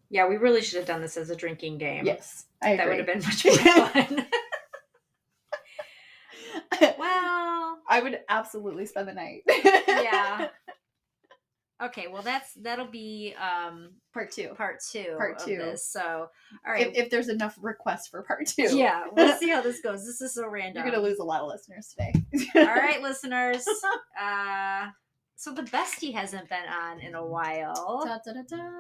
Yeah, we really should have done this as a drinking game. Yes, I agree. That would have been much more fun. Well, I would absolutely spend the night. Yeah. Okay, well that'll be part two of this. So, all right. If there's enough requests for part 2. Yeah, we'll see how this goes. This is so random. You're gonna lose a lot of listeners today. All right, listeners. So the bestie hasn't been on in a while. Da, da, da, da.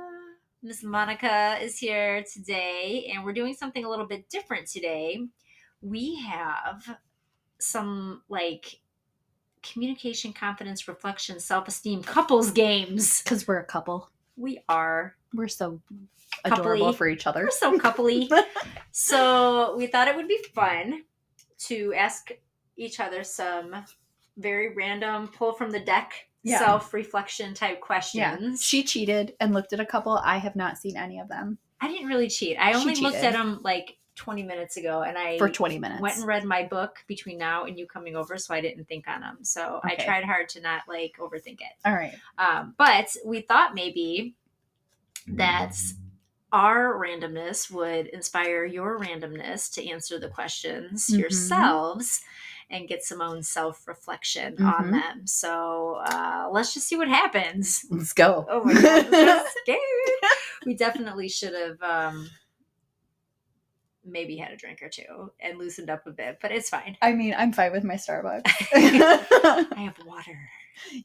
Miss Monica is here today, and we're doing something a little bit different today. We have some communication, confidence, reflection, self-esteem couples games. Because we're a couple. We are. We're so adorable for each other. We're so coupley. So we thought it would be fun to ask each other some very random pull from the deck self-reflection type questions. Yeah. She cheated and looked at a couple. I have not seen any of them. I didn't really cheat. I only looked at them 20 minutes ago, and I for 20 minutes went and read my book between now and you coming over, so I didn't think on them. So okay. I tried hard to not overthink it. All right. But we thought maybe that our randomness would inspire your randomness to answer the questions yourselves and get some own self-reflection on them. So let's just see what happens. Let's go. Oh my God, I'm so scared. We definitely should have maybe had a drink or two and loosened up a bit, but it's fine. I mean, I'm fine with my Starbucks. I have water.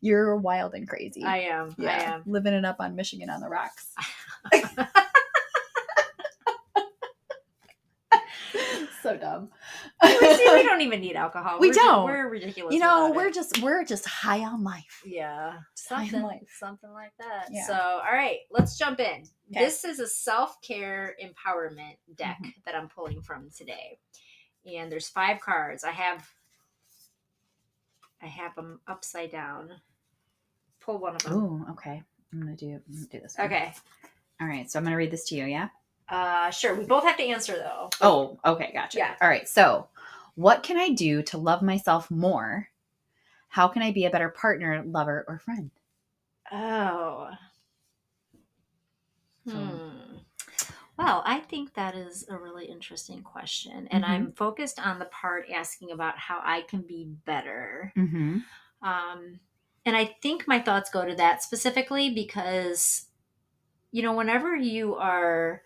You're wild and crazy. I am. Yeah. I am. Living it up on Michigan on the rocks. So dumb. We don't even need alcohol. Don't. We're ridiculous. We're just high on life. Yeah. Something like that. Yeah. So, all right, let's jump in. Okay. This is a self-care empowerment deck that I'm pulling from today. And there's 5 cards. I have them upside down. Pull one of them. Oh, okay. I'm going to do this one. Okay. All right. So I'm going to read this to you, yeah? Sure. We both have to answer, though. Oh, okay. Gotcha. Yeah. All right. So what can I do to love myself more? How can I be a better partner, lover, or friend? Oh. Well, I think that is a really interesting question. And I'm focused on the part asking about how I can be better. And I think my thoughts go to that specifically because, whenever you are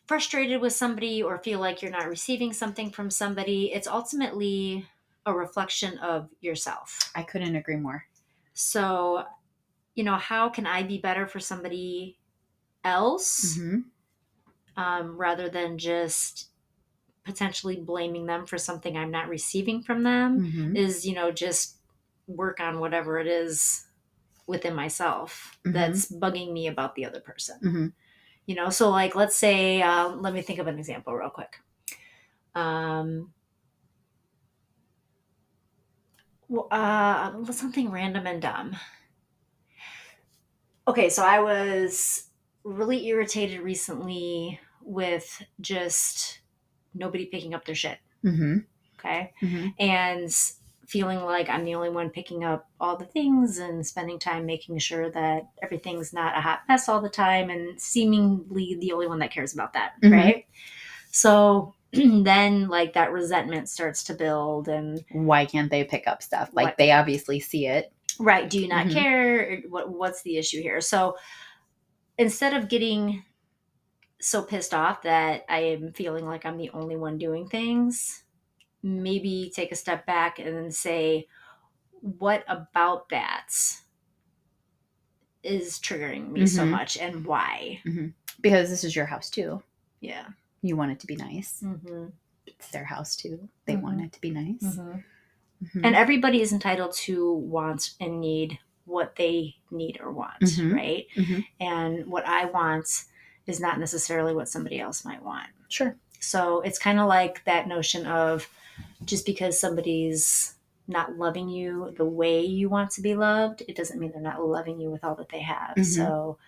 frustrated with somebody or feel like you're not receiving something from somebody, it's ultimately a reflection of yourself. I couldn't agree more. So, how can I be better for somebody else rather than just potentially blaming them for something I'm not receiving from them is, just work on whatever it is within myself that's bugging me about the other person. So let's say, let me think of an example real quick. Something random and dumb. Okay, so I was really irritated recently with just nobody picking up their shit. Okay. And feeling like I'm the only one picking up all the things and spending time making sure that everything's not a hot mess all the time and seemingly the only one that cares about that. Right. So then that resentment starts to build and why can't they pick up stuff? They obviously see it. Right. Do you not care? What's the issue here? So instead of getting so pissed off that I am feeling like I'm the only one doing things, maybe take a step back and say, what about that is triggering me so much and why? Because this is your house too. Yeah. You want it to be nice. It's their house too. They want it to be nice. And everybody is entitled to want and need what they need or want, right? And what I want is not necessarily what somebody else might want. Sure. So it's kind of like that notion of just because somebody's not loving you the way you want to be loved, it doesn't mean they're not loving you with all that they have. So,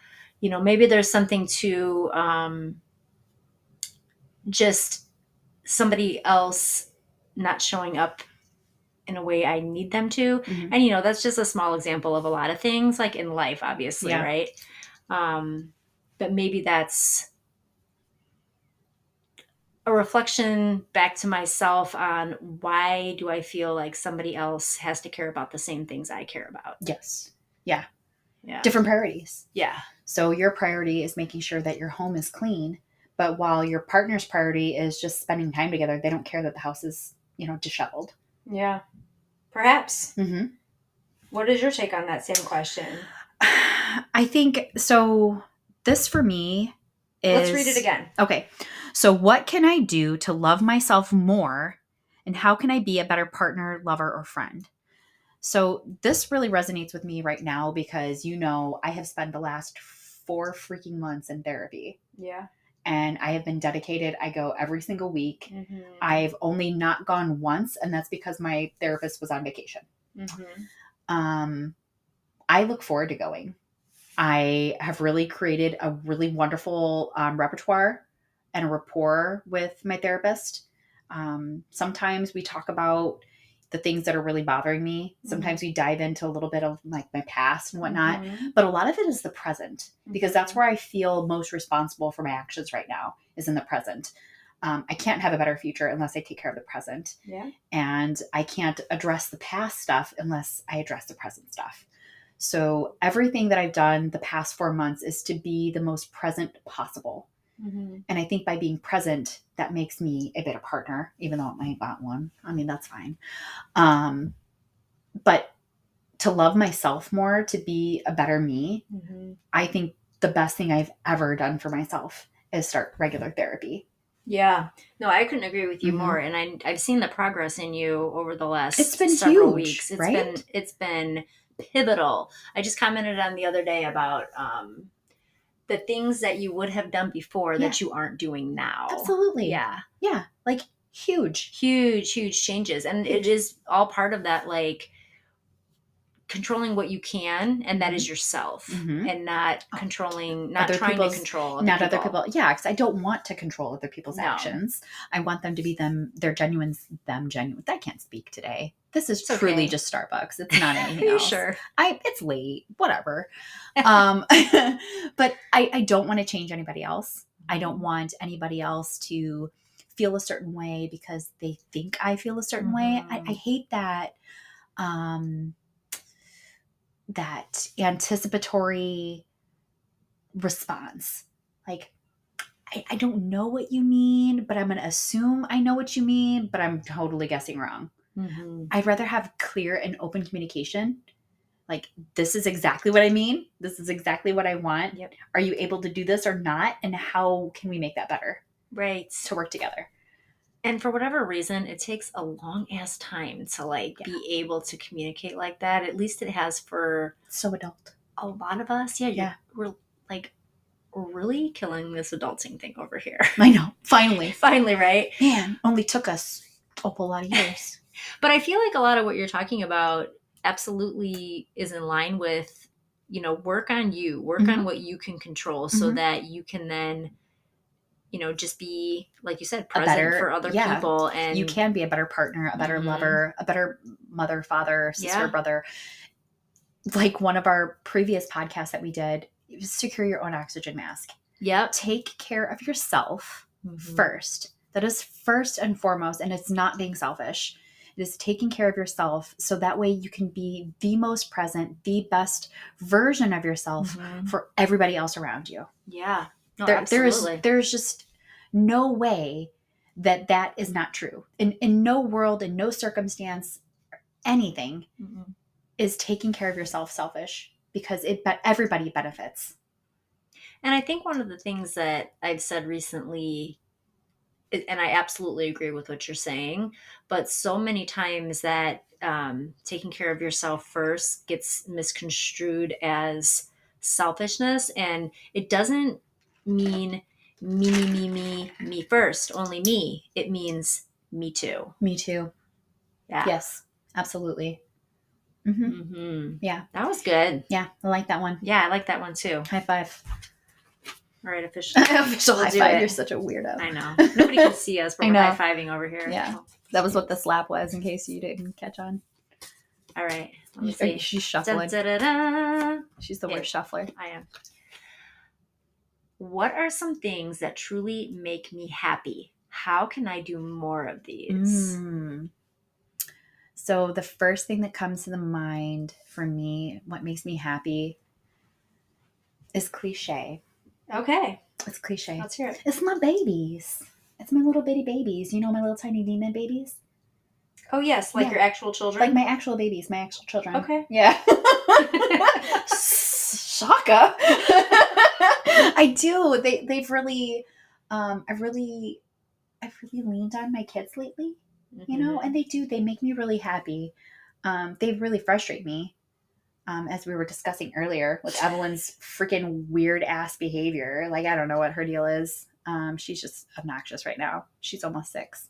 maybe there's something to just somebody else not showing up in a way I need them to. And, that's just a small example of a lot of things in life, obviously. Right. but maybe that's a reflection back to myself on why do I feel like somebody else has to care about the same things I care about. Yes. Yeah. Yeah. Different priorities. Yeah. So your priority is making sure that your home is clean, but while your partner's priority is just spending time together, they don't care that the house is, disheveled. Yeah. Perhaps. Mm-hmm. What is your take on that same question? I think, so this for me is... Let's read it again. Okay. So what can I do to love myself more, and how can I be a better partner, lover, or friend? So this really resonates with me right now because, I have spent the last 4 freaking months in therapy. Yeah. And I have been dedicated. I go every single week. Mm-hmm. I've only not gone once, and that's because my therapist was on vacation. Mm-hmm. I look forward to going. I have really created a really wonderful repertoire and a rapport with my therapist. Sometimes we talk about the things that are really bothering me. Sometimes we dive into a little bit of like my past and whatnot, but a lot of it is the present, because that's where I feel most responsible for my actions right now, is in the present. I can't have a better future unless I take care of the present. Yeah. And I can't address the past stuff unless I address the present stuff. So everything that I've done the past 4 months is to be the most present possible. Mm-hmm. And I think by being present, that makes me a better partner, even though I might not one. I mean, that's fine. But to love myself more, to be a better me, I think the best thing I've ever done for myself is start regular therapy. Yeah. No, I couldn't agree with you more. And I've seen the progress in you over the last several weeks. It's been pivotal. I just commented on the other day about the things that you would have done before that you aren't doing now. Absolutely. Yeah. Yeah. Like huge changes. And it is all part of that, like controlling what you can, and that is yourself, and not controlling, not trying to control other people. Yeah, because I don't want to control other people's actions. I want them to be their genuine. I can't speak today. This is truly just Starbucks. It's not anything else. Sure. It's late. Whatever. But I don't want to change anybody else. I don't want anybody else to feel a certain way because they think I feel a certain way. I hate that. That anticipatory response. Like, I don't know what you mean, but I'm going to assume I know what you mean, but I'm totally guessing wrong. I'd rather have clear and open communication. Like, this is exactly what I mean. This is exactly what I want. Yep. Are you able to do this or not? And how can we make that better? Right. To work together. And for whatever reason, it takes a long ass time to be able to communicate like that. At least it has for so adult. A lot of us. Yeah. We're really killing this adulting thing over here. I know. Finally, right? Man, only took us a whole lot of years. But I feel like a lot of what you're talking about absolutely is in line with, work on you, work on what you can control, so that you can then, just be, like you said, present for other people. And you can be a better partner, a better lover, a better mother, father, sister, brother. Like one of our previous podcasts that we did, secure your own oxygen mask. Yep. Take care of yourself first. That is first and foremost. And it's not being selfish. It is taking care of yourself so that way you can be the most present, the best version of yourself for everybody else around you. Yeah. No, absolutely. There's just no way that is not true. In no world, in no circumstance, anything is taking care of yourself selfish, because everybody benefits. And I think one of the things that I've said recently, and I absolutely agree with what you're saying, but so many times that taking care of yourself first gets misconstrued as selfishness. And it doesn't mean me first, only me. It means me too. Me too. Yeah. Yes, absolutely. Yeah. That was good. Yeah, I like that one. Yeah, I like that one too. High five. All right, official high five. You're such a weirdo. I know. Nobody can see us, but we're high-fiving over here. Yeah. That was what the slap was, in case you didn't catch on. All right. Let me see. She's shuffling. Dun, da, da, da. She's the worst shuffler. I am. what are some things that truly make me happy? How can I do more of these? Mm. So the first thing that comes to the mind for me, what makes me happy, is cliche. Okay. It's cliche. Let's hear it. It's my babies. It's my little bitty babies. You know, my little tiny demon babies? Oh, yes. Like your actual children? Like my actual babies, my actual children. Okay. Yeah. Shaka. I do. They've really, I've really leaned on my kids lately, you know, and they make me really happy. They really frustrate me. As we were discussing earlier with Evelyn's freaking weird ass behavior. Like, I don't know what her deal is. She's just obnoxious right now. She's almost 6.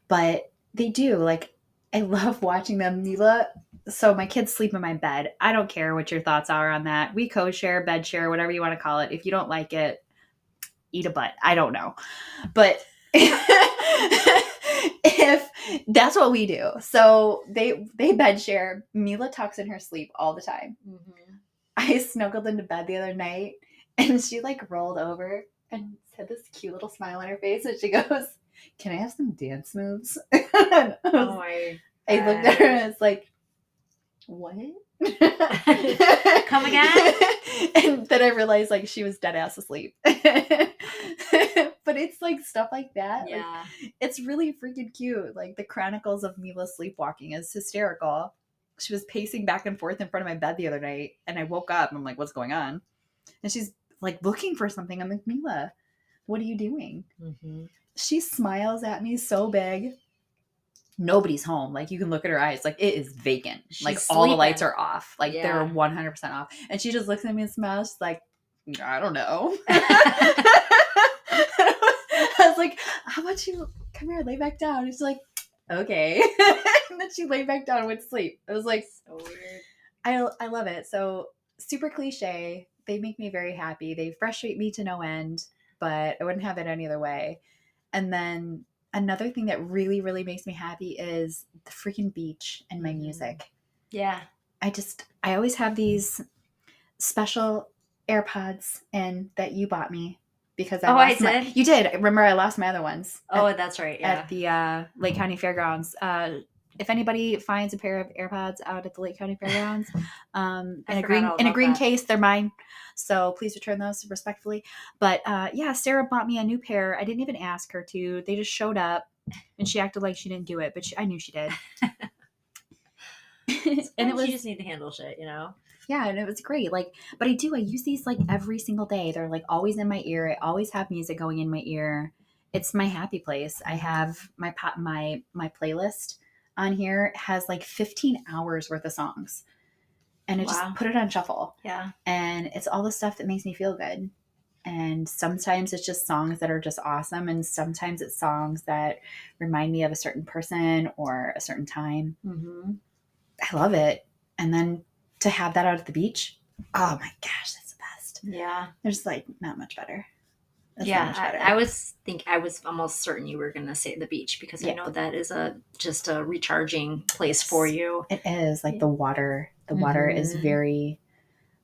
But they do. Like, I love watching them. Mila, so my kids sleep in my bed. I don't care what your thoughts are on that. We co-share, bed share, whatever you want to call it. If you don't like it, eat a butt. I don't know. But if that's what we do. So they bed share. Mila talks in her sleep all the time. I snuggled into bed the other night and she like rolled over and had this cute little smile on her face and she goes, "Can I have some dance moves?" I looked at her and it's like, "What?" Come again? And then I realized like she was dead ass asleep. But it's like stuff like that. Yeah. Like, it's really freaking cute. Like the Chronicles of Mila sleepwalking is hysterical. She was pacing back and forth in front of my bed the other night and I woke up and I'm like, "What's going on?" And she's like looking for something. I'm like, "Mila, what are you doing?" She smiles at me so big. Nobody's home. Like you can look at her eyes. Like it is vacant. She's like sleeping. All the lights are off. Like they're 100% off. And she just looks at me and smiles. She's like, "I don't know." I was like, "How about you come here, lay back down?" And she's like, "Okay." And then she laid back down and went to sleep. It was like so weird. I love it. So super cliche. They make me very happy. They frustrate me to no end, but I wouldn't have it any other way. And then another thing that really, really makes me happy is the freaking beach and my music. Yeah. I always have these special AirPods in that you bought me because I did? You did. Remember, I lost my other ones. That's right. Yeah. At the Lake County Fairgrounds. If anybody finds a pair of AirPods out at the Lake County Fairgrounds, in a green case, they're mine. So please return those respectfully. But yeah, Sarah bought me a new pair. I didn't even ask her to. They just showed up, and she acted like she didn't do it, but I knew she did. And it was, you just need to handle shit, you know. Yeah, and it was great. Like, but I use these like every single day. They're like always in my ear. I always have music going in my ear. It's my happy place. I have my playlist on here has like 15 hours worth of songs. And I just put it on shuffle. Yeah. And it's all the stuff that makes me feel good. And sometimes it's just songs that are just awesome. And sometimes it's songs that remind me of a certain person or a certain time. I love it. And then to have that out at the beach, oh my gosh, that's the best. Yeah. There's like not much better. I was almost certain you were going to say the beach because I know that is just a recharging place for you. It is like the water. The water is very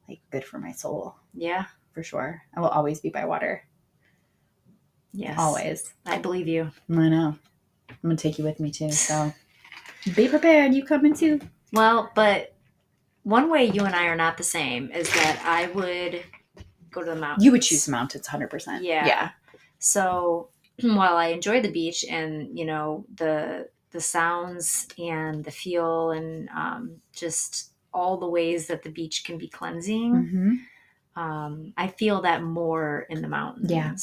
like good for my soul. Yeah, for sure. I will always be by water. Yes, always. I believe you. I know. I'm gonna take you with me too. So be prepared. You coming too? Well, but one way you and I are not the same is that I would go to the mountains. You would choose the mountains 100%. Yeah. So while I enjoy the beach and, you know, the sounds and the feel and just all the ways that the beach can be cleansing, I feel that more in the mountains. Yeah.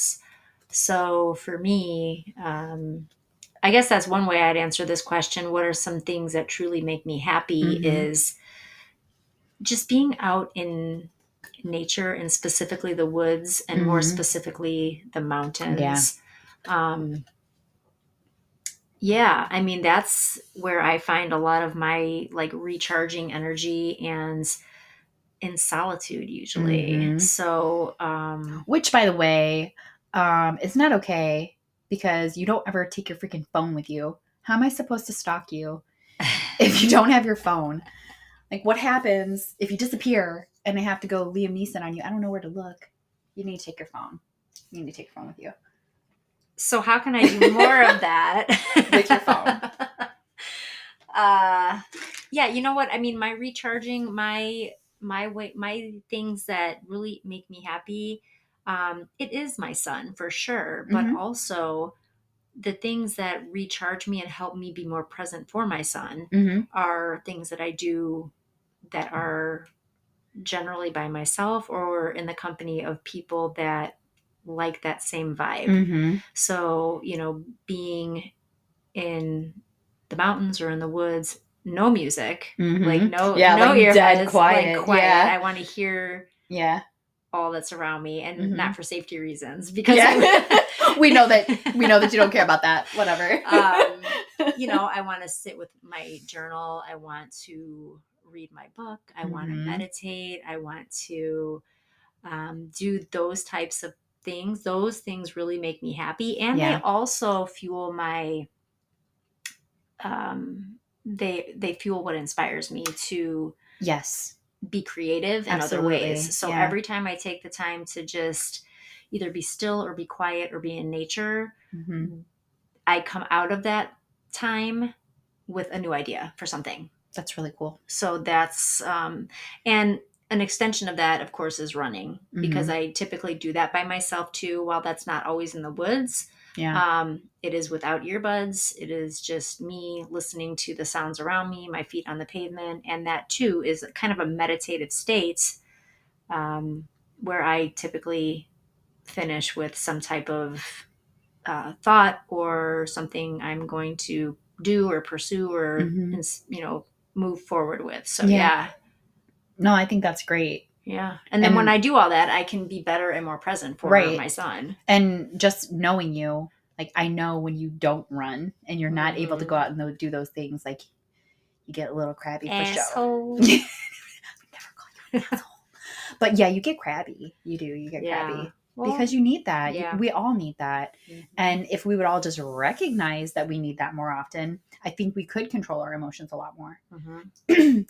So for me, I guess that's one way I'd answer this question. What are some things that truly make me happy is just being out in nature and specifically the woods and more specifically the mountains. Yeah. I mean, that's where I find a lot of my like recharging energy and in solitude usually. So, which by the way, is not okay because you don't ever take your freaking phone with you. How am I supposed to stalk you if you don't have your phone? Like, what happens if you disappear and I have to go Liam Neeson on you? I don't know where to look. You need to take your phone. You need to take your phone with you. So how can I do more of that? With your phone. Yeah, you know what? I mean, my recharging, my way, my things that really make me happy, it is my son for sure, but Mm-hmm. also the things that recharge me and help me be more present for my son Mm-hmm. are things that I do that are generally by myself or in the company of people that like that same vibe. Mm-hmm. So, being in the mountains or in the woods, no music, like no dead earbuds, quiet. like quiet. Yeah. I want to hear all that's around me, and not for safety reasons, because we know that you don't care about that. Whatever. I want to sit with my journal. I want to read my book. I want to meditate. I want to do those types of things. Those things really make me happy, and they also fuel my they fuel what inspires me to be creative in other ways. So every time I take the time to just either be still or be quiet or be in nature, I come out of that time with a new idea for something. That's really cool. So that's and an extension of that, of course, is running, because I typically do that by myself too. While that's not always in the woods, it is without earbuds. It is just me listening to the sounds around me, my feet on the pavement, and that too is kind of a meditative state, where I typically finish with some type of thought or something I'm going to do or pursue or move forward with. So no, I think that's great. Yeah. And then when I do all that, I can be better and more present for my son. And just knowing you, like, I know when you don't run and you're not able to go out and do those things, like, you get a little crabby for sure. Never call you an asshole. But yeah, you get crabby. You do. You get crabby. Well, because you need that. Yeah. We all need that. And if we would all just recognize that we need that more often, I think we could control our emotions a lot more.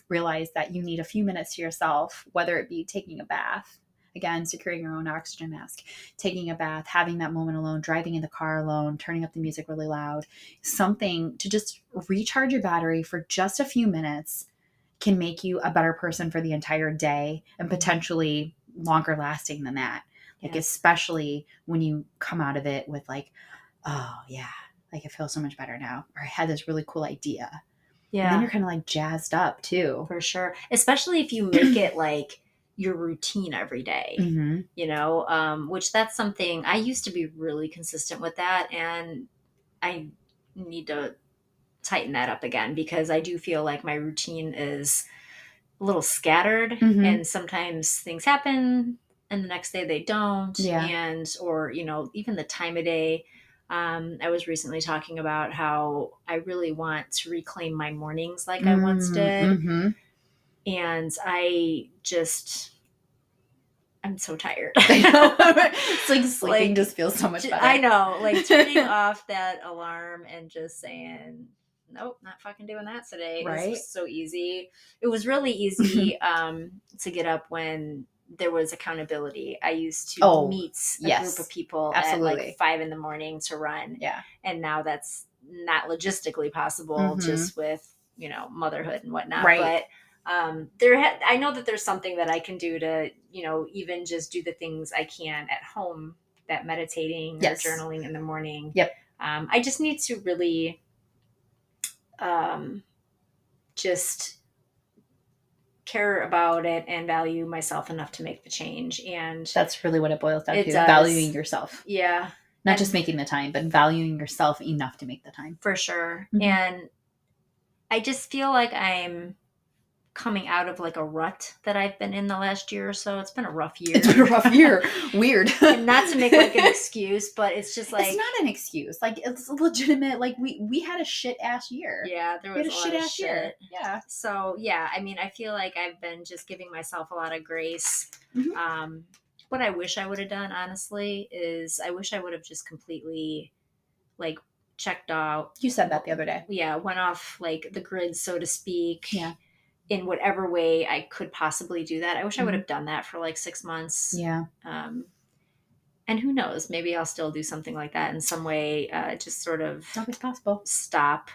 Realize that you need a few minutes to yourself, whether it be taking a bath, again, securing your own oxygen mask, taking a bath, having that moment alone, driving in the car alone, turning up the music really loud, something to just recharge your battery for just a few minutes can make you a better person for the entire day, and potentially longer lasting than that. Like, especially when you come out of it with like, oh yeah, like I feel so much better now, or I had this really cool idea. Yeah. And then you're kind of like jazzed up too. For sure. Especially if you make it like your routine every day, which that's something I used to be really consistent with that. And I need to tighten that up again, because I do feel like my routine is a little scattered, and sometimes things happen and the next day they don't. Or even the time of day. I was recently talking about how I really want to reclaim my mornings like I once did. And I'm so tired. It's like sleeping just feels so much better. I know, like turning off that alarm and just saying, nope, not fucking doing that today. Right? It's so easy. It was really easy to get up when there was accountability. I used to meet a group of people at like 5 a.m. to run. Yeah. And now that's not logistically possible, just with, motherhood and whatnot. Right. But I know that there's something that I can do to, even just do the things I can at home, that meditating or journaling in the morning. Yep. I just need to really just care about it and value myself enough to make the change. And that's really what it boils down to. Valuing yourself. Yeah. Not just making the time, but valuing yourself enough to make the time. For sure. And I just feel like I'm coming out of like a rut that I've been in the last year or so. It's been a rough year. Weird. And not to make like an excuse, but it's just like, it's not an excuse. Like, it's legitimate. Like, we had a shit ass year. Yeah, there was a shit ass year. Yeah. So yeah, I mean, I feel like I've been just giving myself a lot of grace. What I wish I would have done, honestly, is I wish I would have just completely like checked out. You said that the other day. Yeah, went off like the grid, so to speak. Yeah. In whatever way I could possibly do that. I wish I would have done that for like 6 months. Yeah. And who knows, maybe I'll still do something like that in some way, just sort of It's always possible. stop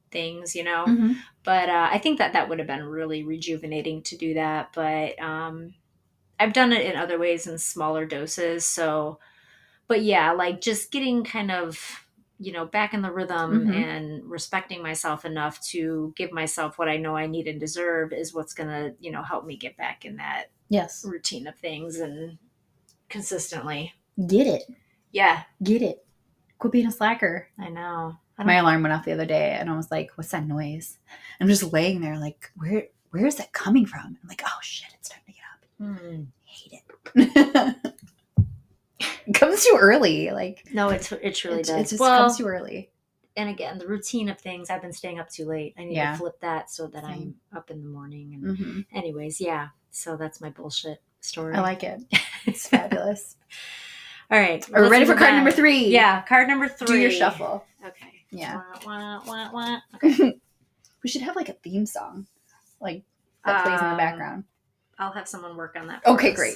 things, Mm-hmm. But I think that would have been really rejuvenating to do that. But I've done it in other ways in smaller doses. So, but yeah, like just getting kind of, back in the rhythm Mm-hmm. and respecting myself enough to give myself what I know I need and deserve is what's going to, help me get back in that Yes. routine of things and consistently. Get it. Yeah. Get it. Quit being a slacker. I know. My alarm went off the other day and I was like, what's that noise? I'm just laying there like, where is that coming from? I'm like, oh shit, it's time to get up. I hate it. It comes too early. Like, no, it really does. It just comes too early. And again, the routine of things, I've been staying up too late. I need to flip that so that I'm up in the morning. And anyways, yeah. So that's my bullshit story. I like it. It's fabulous. All right. Are we ready for card number 3? Yeah, card number 3. Do your shuffle. Okay. Yeah. Okay. We should have like a theme song, like that plays in the background. I'll have someone work on that. Okay, great.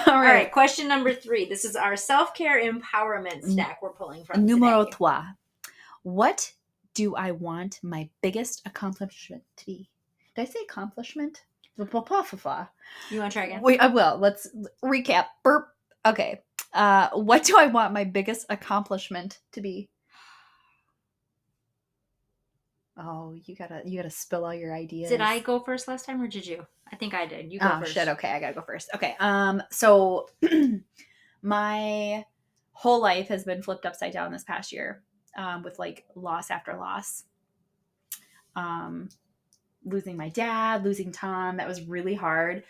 All right. Question number 3. This is our self-care empowerment stack we're pulling from Numero today. 3. What do I want my biggest accomplishment to be? Did I say accomplishment? You want to try again? Wait, I will. Let's recap. Burp. Okay. What do I want my biggest accomplishment to be? Oh, you gotta spill all your ideas. Did I go first last time or did you? I think I did. You go first. Shit. Okay, I gotta go first. Okay. So my whole life has been flipped upside down this past year, with like loss after loss. Losing my dad, losing Tom, that was really hard.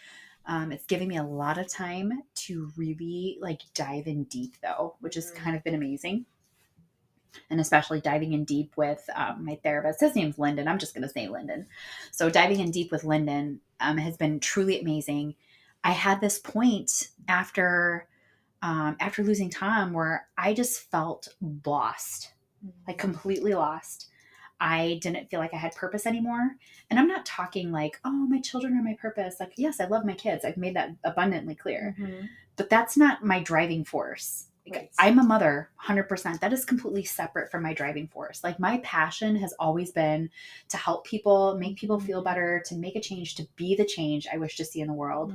It's giving me a lot of time to really like dive in deep though, which has kind of been amazing. And especially diving in deep with my therapist. His name's Lyndon. I'm just going to say Lyndon. So diving in deep with Lyndon has been truly amazing. I had this point after losing Tom where I just felt lost, like completely lost. I didn't feel like I had purpose anymore. And I'm not talking like, oh, my children are my purpose. Like, yes, I love my kids. I've made that abundantly clear. But that's not my driving force. Right. I'm a mother, 100%. That is completely separate from my driving force. Like my passion has always been to help people, make people feel better, to make a change, to be the change I wish to see in the world.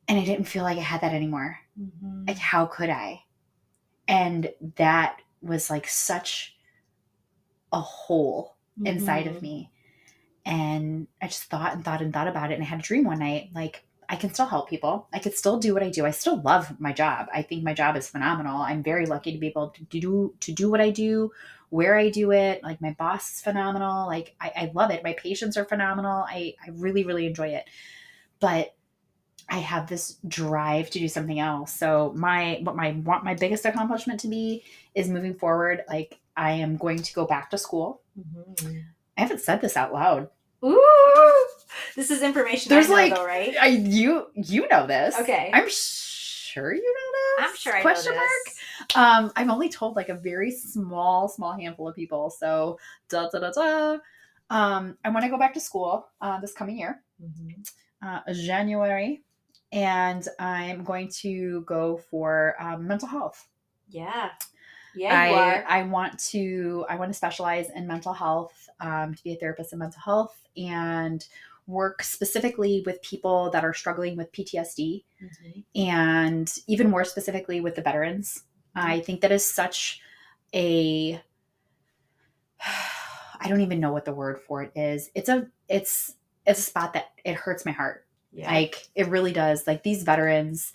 And I didn't feel like I had that anymore. Like, how could I? And that was like such a hole inside of me. And I just thought about it. And I had a dream one night, like, I can still help people. I could still do what I do. I still love my job. I think my job is phenomenal. I'm very lucky to be able to do what I do, where I do it. Like my boss is phenomenal. Like I love it. My patients are phenomenal. I really, really enjoy it. But I have this drive to do something else. So what I want my biggest accomplishment to be is moving forward. Like I am going to go back to school. I haven't said this out loud. Ooh, this is information. There's though, right? You know this. Okay. I'm sure you know this. I'm sure I Question know this. mark. I've only told like a very small handful of people. So I want to go back to school this coming year, January, and I'm going to go for mental health. Yeah. Yeah, you are. I want to specialize in mental health, to be a therapist in mental health and work specifically with people that are struggling with PTSD and even more specifically with the veterans. I think that is such a, I don't even know what the word for it is. It's a spot that it hurts my heart. Yeah. Like it really does. Like these veterans,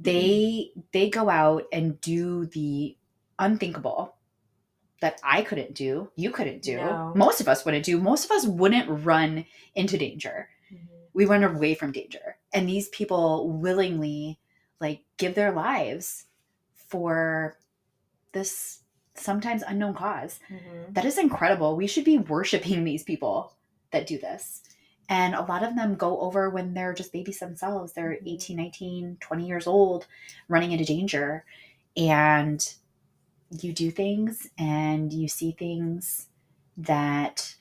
they go out and do the unthinkable that I couldn't do, you couldn't do, most of us wouldn't do. Most of us wouldn't run into danger. We run away from danger. And these people willingly like give their lives for this sometimes unknown cause. That is incredible. We should be worshiping these people that do this. And a lot of them go over when they're just babies themselves. They're 18, 19, 20 years old, running into danger. And you do things and you see things that,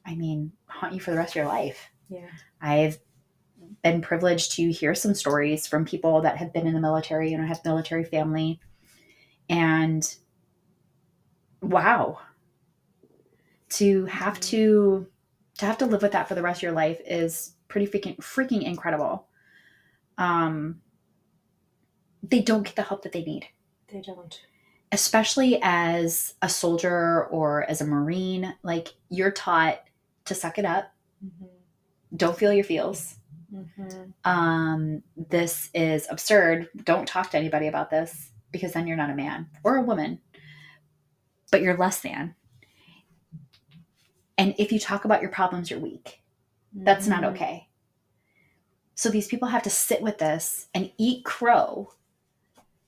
I mean, haunt you for the rest of your life. Yeah. I've been privileged to hear some stories from people that have been in the military, have military family. And wow, to have to live with that for the rest of your life is pretty freaking incredible. They don't get the help that they need. They don't. Especially as a soldier or as a Marine, like you're taught to suck it up. Mm-hmm. Don't feel your feels. Mm-hmm. This is absurd. Don't talk to anybody about this because then you're not a man or a woman, but you're less than. And if you talk about your problems, you're weak. Mm-hmm. That's not okay. So these people have to sit with this and eat crow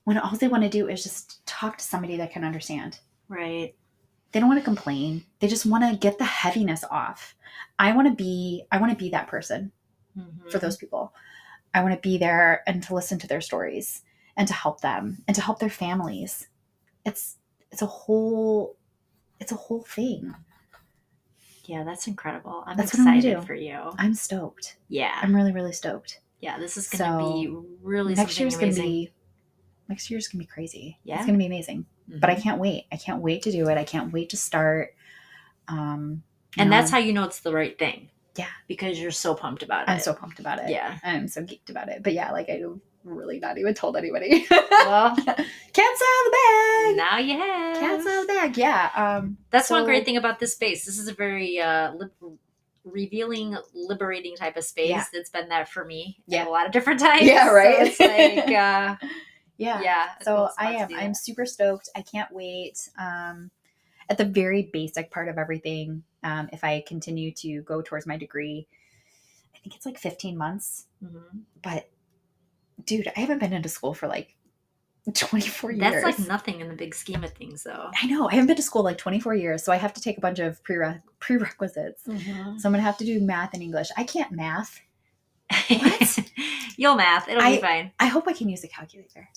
when all they want to do is just talk to somebody that can understand. Right. They don't want to complain. They just want to get the heaviness off. I want to be that person for those people. I want to be there and to listen to their stories and to help them and to help their families. It's a whole thing. Yeah, that's incredible. That's excited for you. I'm stoked. Yeah. I'm really, really stoked. Yeah, this is going to be really something amazing. Next year's going to be crazy. Yeah. It's going to be amazing. Mm-hmm. But I can't wait. I can't wait to do it. I can't wait to start. And that's how you know it's the right thing. Yeah. Because you're so pumped about it. I'm so pumped about it. Yeah. I'm so geeked about it. But yeah, like I really not even told anybody. Well, can't sell the bag. Now you have. Can't sell the bag. Yeah. That's one great thing about this space. This is a very revealing, liberating type of space. Yeah. That's been that for me. Yeah. A lot of different times. Yeah. Right. So it's like. Yeah. So I'm super stoked. I can't wait. At the very basic part of everything, if I continue to go towards my degree, I think it's like 15 months. Mm-hmm. But dude, I haven't been into school for like 24 years. That's like nothing in the big scheme of things, though. I know. I haven't been to school like 24 years. So I have to take a bunch of prerequisites. Mm-hmm. So I'm going to have to do math and English. I can't math. What? You'll math. It'll be fine. I hope I can use a calculator.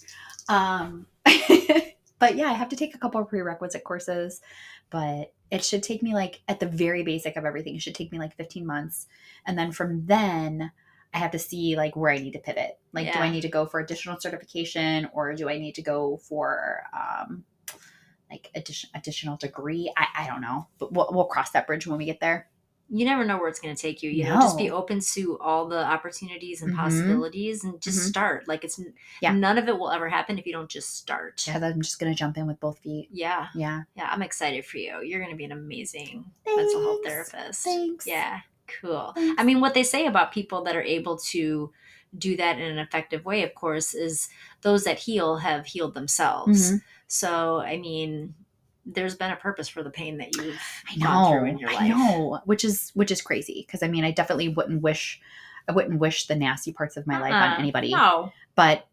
But yeah, I have to take a couple of prerequisite courses, but it should take me like at the very basic of everything. It should take me like 15 months. And then from then I have to see like where I need to pivot. Like, do I need to go for additional certification or do I need to go for, like additional degree? I don't know, but we'll cross that bridge when we get there. You never know where it's going to take you. You know, just be open to all the opportunities and possibilities and just start. Like none of it will ever happen if you don't just start. Yeah, I'm just going to jump in with both feet. Yeah. Yeah. Yeah. I'm excited for you. You're going to be an amazing mental health therapist. Thanks. Yeah. Cool. Thanks. I mean, what they say about people that are able to do that in an effective way, of course, is those that heal have healed themselves. Mm-hmm. So, I mean, there's been a purpose for the pain that you've gone through in your life. I know, which is crazy. Because I mean, I definitely wouldn't wish the nasty parts of my life on anybody. No. But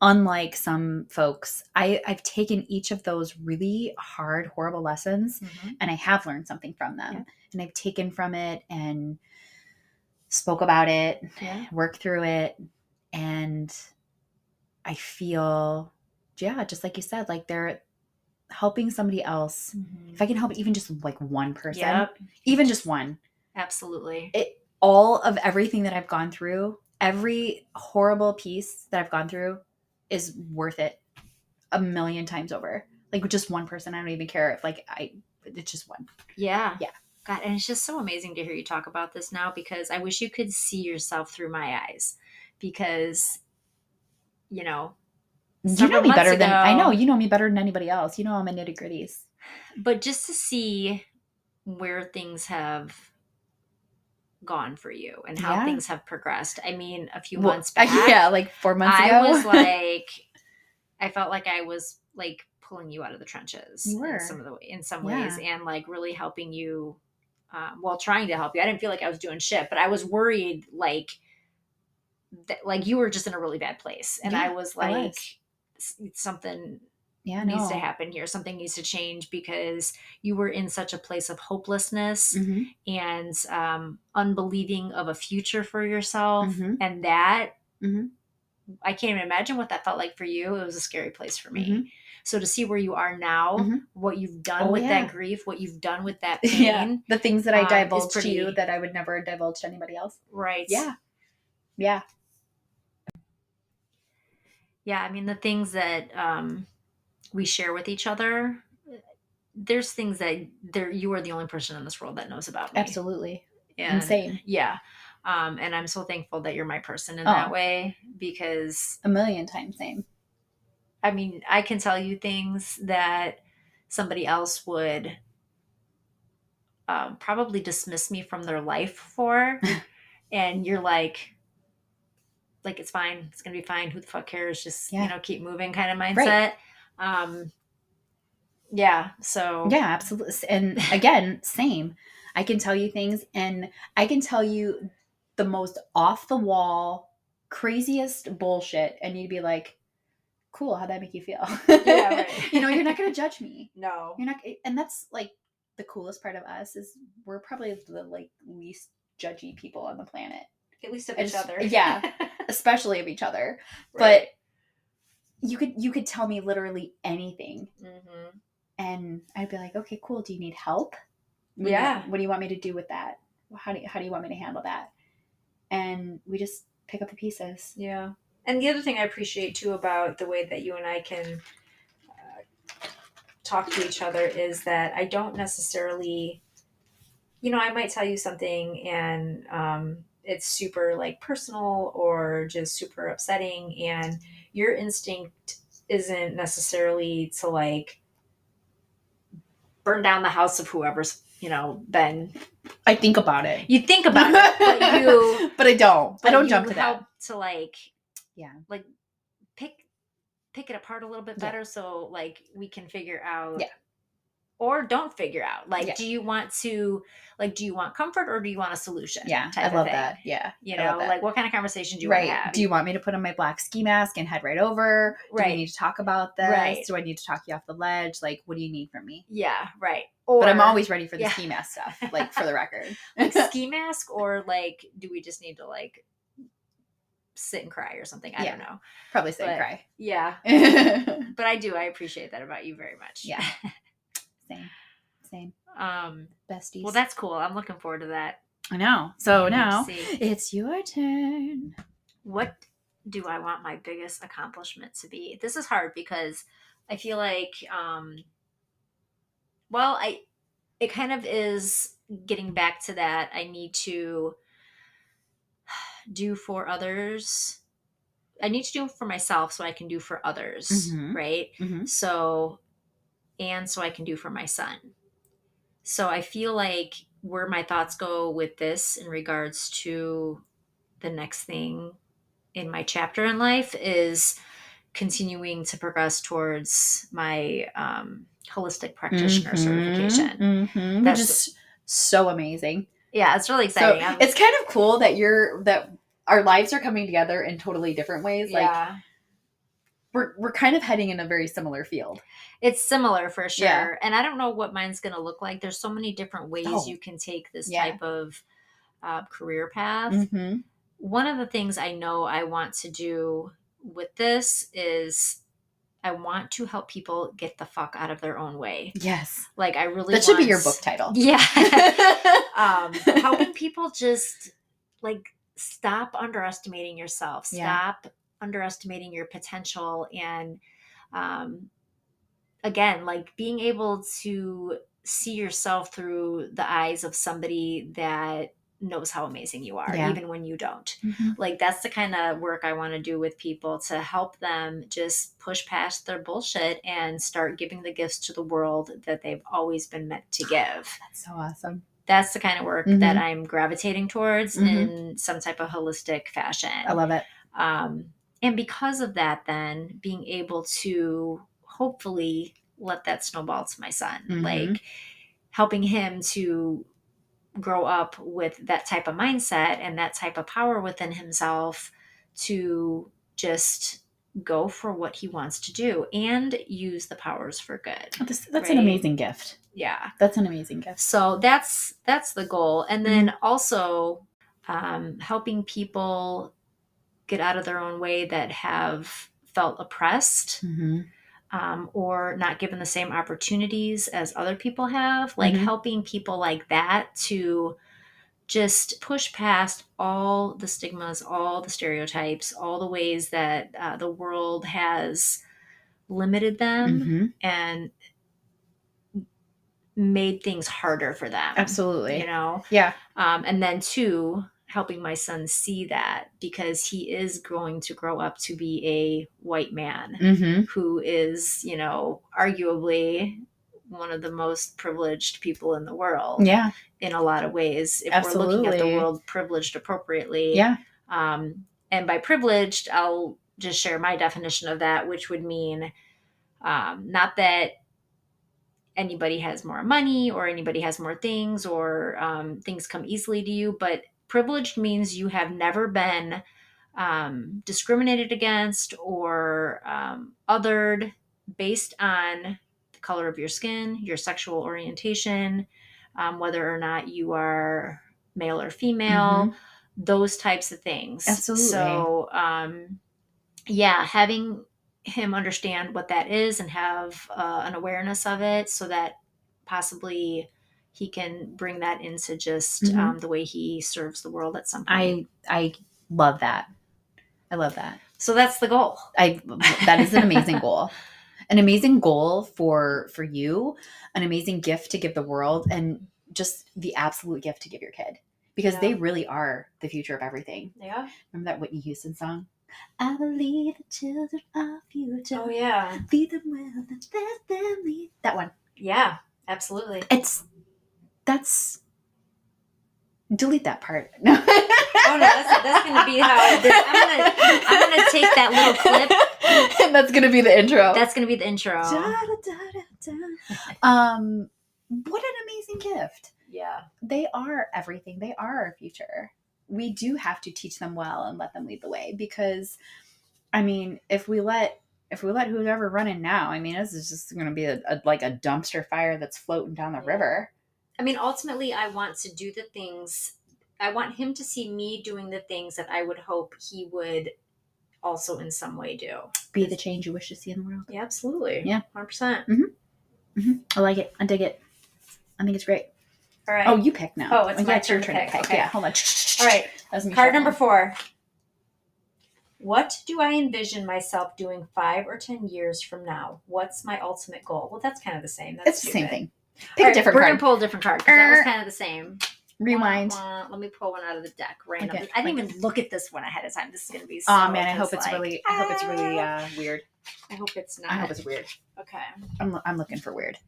unlike some folks, I've taken each of those really hard, horrible lessons, and I have learned something from them. Yeah. And I've taken from it and spoke about it, worked through it, and I feel, just like you said, like they're helping somebody else. Mm-hmm. If I can help even just like one person, even just one. Absolutely. All of everything that I've gone through, every horrible piece that I've gone through is worth it 1,000,000 times over. Like with just one person, I don't even care if it's just one. Yeah. Yeah. God, and it's just so amazing to hear you talk about this now because I wish you could see yourself through my eyes because, you know me better than I know. You know me better than anybody else. You know all my nitty gritties. But just to see where things have gone for you and how things have progressed. I mean, a few months back. Like 4 months ago. I was like, I felt like I was like pulling you out of the trenches. You were. In some ways, and like really helping you. Trying to help you. I didn't feel like I was doing shit, but I was worried like you were just in a really bad place, and I was like. Something needs to happen here. Something needs to change because you were in such a place of hopelessness and unbelieving of a future for yourself. And that I can't even imagine what that felt like for you. It was a scary place for me. So to see where you are now, what you've done with that grief, what you've done with that pain. The things that I divulged to you that I would never divulge to anybody else. Right. Yeah. Yeah. Yeah. I mean, the things that we share with each other, there's things that you are the only person in this world that knows about me. Absolutely. And Insane. yeah. And I'm so thankful that you're my person in Oh. that way, because a million times same. I mean, I can tell you things that somebody else would probably dismiss me from their life for. And you're like, it's fine. It's going to be fine. Who the fuck cares? Just, keep moving kind of mindset. Right. Yeah. So. Yeah, absolutely. And again, same. I can tell you things, and I can tell you the most off the wall, craziest bullshit, and you'd be like, cool, how'd that make you feel? Yeah, right. You're not going to judge me. No. You're not. And that's like the coolest part of us is we're probably the least judgy people on the planet. At least of each other. Yeah. Especially of each other. Right. But you could tell me literally anything. Mm-hmm. And I'd be like, okay, cool. Do you need help? What do you want me to do with that? How do you want me to handle that? And we just pick up the pieces. Yeah. And the other thing I appreciate too about the way that you and I can talk to each other is that I don't necessarily, I might tell you something and it's super personal or just super upsetting, and your instinct isn't necessarily to burn down the house of whoever's been. I think about it. You think about it, but but I don't. I don't jump to help that. To pick it apart a little bit better, so we can figure out. Yeah. Or don't figure out. Do you want comfort or do you want a solution? Yeah, I love that. Yeah. What kind of conversation do you want to have? Do you want me to put on my black ski mask and head right over? Do we need to talk about this? Right. Do I need to talk you off the ledge? What do you need from me? Yeah, right. But I'm always ready for the ski mask stuff, for the record. Ski mask, or do we just need to sit and cry or something? I don't know. Probably sit and cry. Yeah. But I appreciate that about you very much. Yeah. Same. Besties. Well, that's cool. I'm looking forward to that. I know. So now it's your turn. What do I want my biggest accomplishment to be? This is hard because I feel like, it kind of is getting back to that. I need to do for others. I need to do for myself so I can do for others. Mm-hmm. Right. Mm-hmm. So I can do for my son. So I feel like where my thoughts go with this in regards to the next thing in my chapter in life is continuing to progress towards my holistic practitioner certification. Mm-hmm. Which is so amazing. Yeah, it's really exciting. So it's kind of cool that our lives are coming together in totally different ways. Yeah. We're kind of heading in a very similar field. It's similar for sure. Yeah. And I don't know what mine's going to look like. There's so many different ways you can take this type of career path. Mm-hmm. One of the things I know I want to do with this is I want to help people get the fuck out of their own way. Yes. I really That should be your book title. Yeah. Helping people just stop underestimating yourself. Stop underestimating your potential, and again, being able to see yourself through the eyes of somebody that knows how amazing you are, even when you don't. Mm-hmm. That's the kind of work I want to do with people, to help them just push past their bullshit and start giving the gifts to the world that they've always been meant to give. That's so awesome. That's the kind of work that I'm gravitating towards in some type of holistic fashion. I love it. And because of that, then being able to hopefully let that snowball to my son, helping him to grow up with that type of mindset and that type of power within himself to just go for what he wants to do and use the powers for good. That's an amazing gift. Yeah. That's an amazing gift. So that's the goal. And then also helping people get out of their own way that have felt oppressed or not given the same opportunities as other people have. Helping people like that to just push past all the stigmas, all the stereotypes, all the ways that the world has limited them and made things harder for them. Absolutely. You know? Yeah. And then 2, helping my son see that, because he is going to grow up to be a white man who is, you know, arguably one of the most privileged people in the world. Yeah. In a lot of ways, if Absolutely. we're looking at the world privileged appropriately. Yeah. And by privileged, I'll just share my definition of that, which would mean not that anybody has more money or anybody has more things or things come easily to you, but privileged means you have never been discriminated against or othered based on the color of your skin, your sexual orientation, whether or not you are male or female, those types of things. Absolutely. So, yeah, having him understand what that is and have an awareness of it so that possibly he can bring that into just the way he serves the world at some point. I love that. I love that. So that's the goal. That is an amazing goal. An amazing goal for you, an amazing gift to give the world, and just the absolute gift to give your kid, because they really are the future of everything. Yeah. Remember that Whitney Houston song? I believe the children are future. Oh yeah. Feed them well and let them lead. That one. Yeah, absolutely. That's delete that part. No. Oh no, that's gonna be how I'm gonna take that little clip. And that's gonna be the intro. That's gonna be the intro. What an amazing gift. Yeah. They are everything. They are our future. We do have to teach them well and let them lead the way, because I mean, if we let who's ever running now, I mean, this is just going to be like a dumpster fire that's floating down the river. I mean, ultimately, I want to do the things. I want him to see me doing the things that I would hope he would also in some way do. Be the change you wish to see in the world. Yeah, absolutely. Yeah. 100%. I like it. I dig it. I think it's great. All right. Oh, you pick now. Oh, it's my your turn turn to pick. Okay. Yeah, hold on. All right. Card number 4. What do I envision myself doing 5 or 10 years from now? What's my ultimate goal? Well, that's kind of the same. That's it's stupid. The same thing. Pick a different card. We're going to pull a different card, because that was kind of the same. Rewind. Let me pull one out of the deck randomly. Okay. I didn't even look at this one ahead of time. This is going to be so... Oh, man, I hope it's really weird. I hope it's not. I hope it's weird. Okay. I'm looking for weird.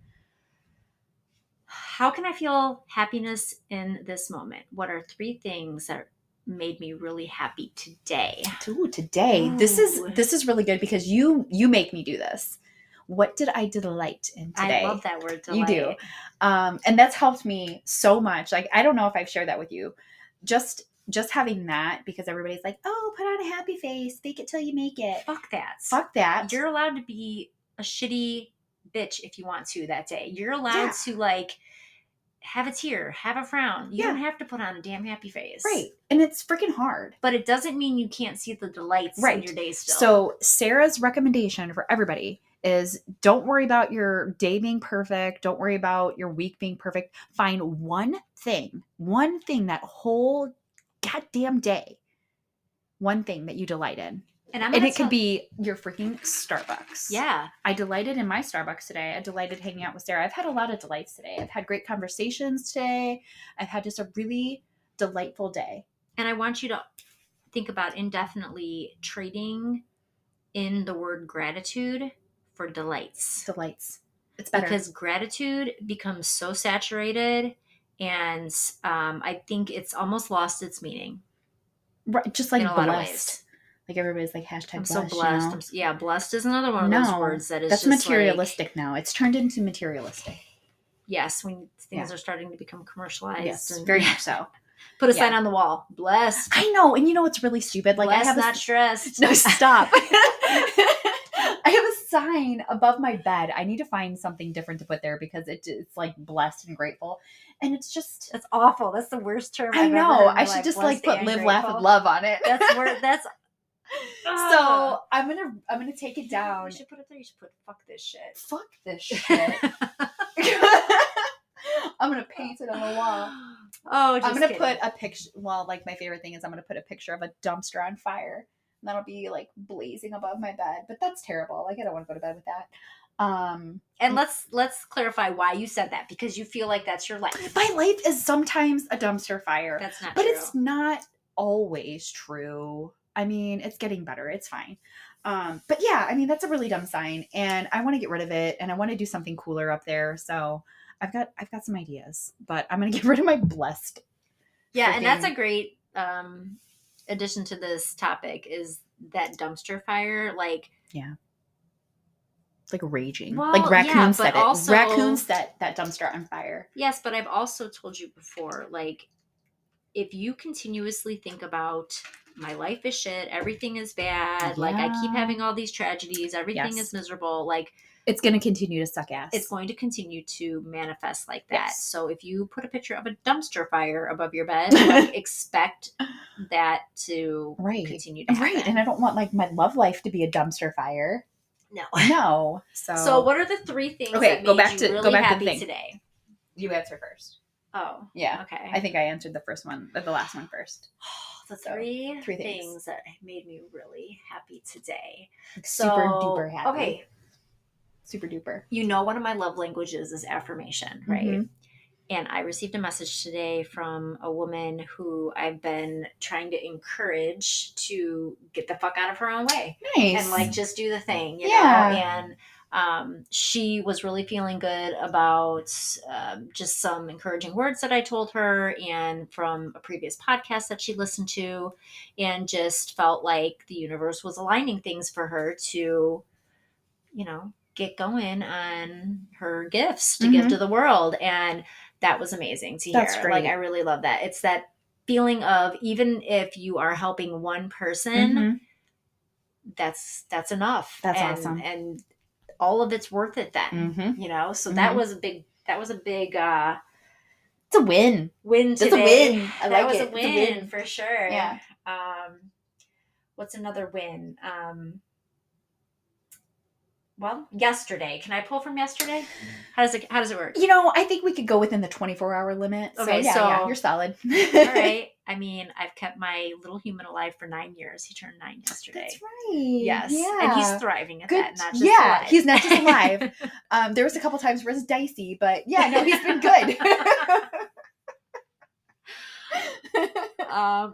How can I feel happiness in this moment? What are 3 things that made me really happy today? Today. Ooh. This is really good, because you make me do this. What did I delight in today? I love that word, delight. You do. And that's helped me so much. Like, I don't know if I've shared that with you. Just having that, because everybody's like, oh, put on a happy face, fake it till you make it. Fuck that. Fuck that. You're allowed to be a shitty bitch if you want to that day. You're allowed to, like, have a tear, have a frown. You don't have to put on a damn happy face. Right. And it's freaking hard. But it doesn't mean you can't see the delights in your day still. So Sarah's recommendation for everybody is, don't worry about your day being perfect. Don't worry about your week being perfect. Find one thing that whole goddamn day, one thing that you delight in. And it could be your freaking Starbucks. Yeah. I delighted in my Starbucks today. I delighted hanging out with Sarah. I've had a lot of delights today. I've had great conversations today. I've had just a really delightful day. And I want you to think about indefinitely trading in the word gratitude for delights. It's better. Because gratitude becomes so saturated, and I think it's almost lost its meaning. Right. Just like in a lot of ways. Like, everybody's like, hashtag I'm blessed. So blessed. You know? Blessed is another one of those words that is that's just materialistic now. It's turned into materialistic. Yes, when things are starting to become commercialized. Yes, and very much so. Put a sign on the wall. Blessed. I know. And you know what's really stupid? Like, blessed, I have not stressed. No, stop. I have a sign above my bed. I need to find something different to put there, because it's like blessed and grateful. And it's just... That's awful. That's the worst term I I've know. ever heard. I should just like put live, grateful. laugh, and love on it. That's So I'm gonna take it down. You should put it there. You should put fuck this shit. Fuck this shit. I'm going to paint it on the wall. Oh, just I'm going to kidding. put a picture. Well, like my favorite thing is I'm going to put a picture of a dumpster on fire. And that'll be like blazing above my bed. But that's terrible. Like I don't want to go to bed with that. And let's clarify why you said that, because you feel like that's your life. My life is sometimes a dumpster fire. That's not but true. It's not always true. I mean, it's getting better. It's fine. But yeah, I mean, that's a really dumb sign, and I want to get rid of it, and I want to do something cooler up there. So I've got some ideas, but I'm gonna get rid of my blessed. Yeah, and that's a great addition to this topic, is that dumpster fire. Like, yeah, like raging. Well, like raccoons set it. Also, raccoons set that dumpster on fire. Yes, but I've also told you before, like, if you continuously think about, my life is shit, everything is bad, like I keep having all these tragedies, everything is miserable, like it's going to continue to suck ass. It's going to continue to manifest like that. Yes. So if you put a picture of a dumpster fire above your bed, like, expect that to continue to happen. Right. And I don't want like my love life to be a dumpster fire. No. So what are the 3 things that made you really happy today? You answer first. Oh. Yeah. Okay. I think I answered the last one first. The three things that made me really happy today. Super duper happy. Okay. Super duper. You know, one of my love languages is affirmation, right? Mm-hmm. And I received a message today from a woman who I've been trying to encourage to get the fuck out of her own way. Nice. And like, just do the thing, you know? And she was really feeling good about just some encouraging words that I told her, and from a previous podcast that she listened to, and just felt like the universe was aligning things for her to, you know, get going on her gifts to give to the world. And that was amazing to hear. That's great. Like, I really love that. It's that feeling of, even if you are helping one person, that's enough. That's awesome. And all of it's worth it then, you know? So that was a big, it's a win. Win today. It's a win. I like it. That was a win for sure. Yeah. What's another win? Well, yesterday. Can I pull from yesterday? How does it work? You know, I think we could go within the 24-hour limit. Okay, so you're solid. All right. I mean, I've kept my little human alive for 9 years. He turned 9 yesterday. That's right. Yes. Yeah. And he's thriving at that, not just alive. He's not just alive. There was a couple times where it's dicey, but yeah, no, he's been good.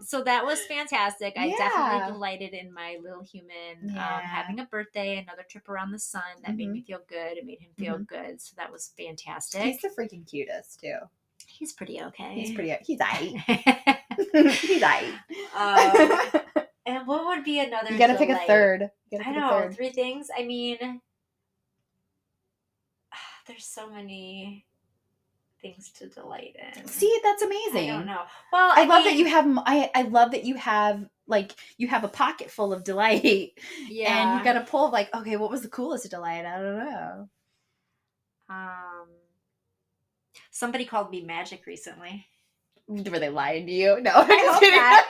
So that was fantastic. I definitely delighted in my little human having a birthday, another trip around the sun that made me feel good. It made him feel good. So that was fantastic. He's the freaking cutest too. He's pretty okay. He's aight. He's aight. And what would be another? You gotta pick a third. I know, 3 things. I mean, there's so many things to delight in. See, that's amazing. I don't know. Well, I love that you have. I love that you have a pocket full of delight. Yeah. And you got to pull like, okay, what was the coolest delight? I don't know. Somebody called me magic recently. Were they lying to you? No, I hope not.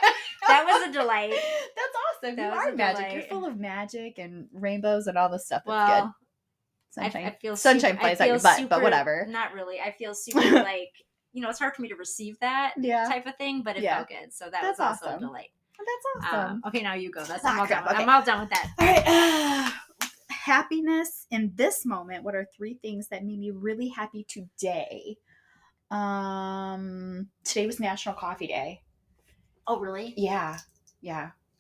That was a delight. That's awesome. That you was are a magic. delight. You're full of magic and rainbows and all this stuff. That's good. Sunshine. I feel sunshine plays out your butt, but whatever. Not really. I feel super like, you know, it's hard for me to receive that type of thing, but it felt good. So that's also awesome. A delight. That's awesome. Okay, now you go. I'm all done with that. All right. Happiness in this moment. What are 3 things that made me really happy today? Today was National Coffee Day. Oh, really? Yeah.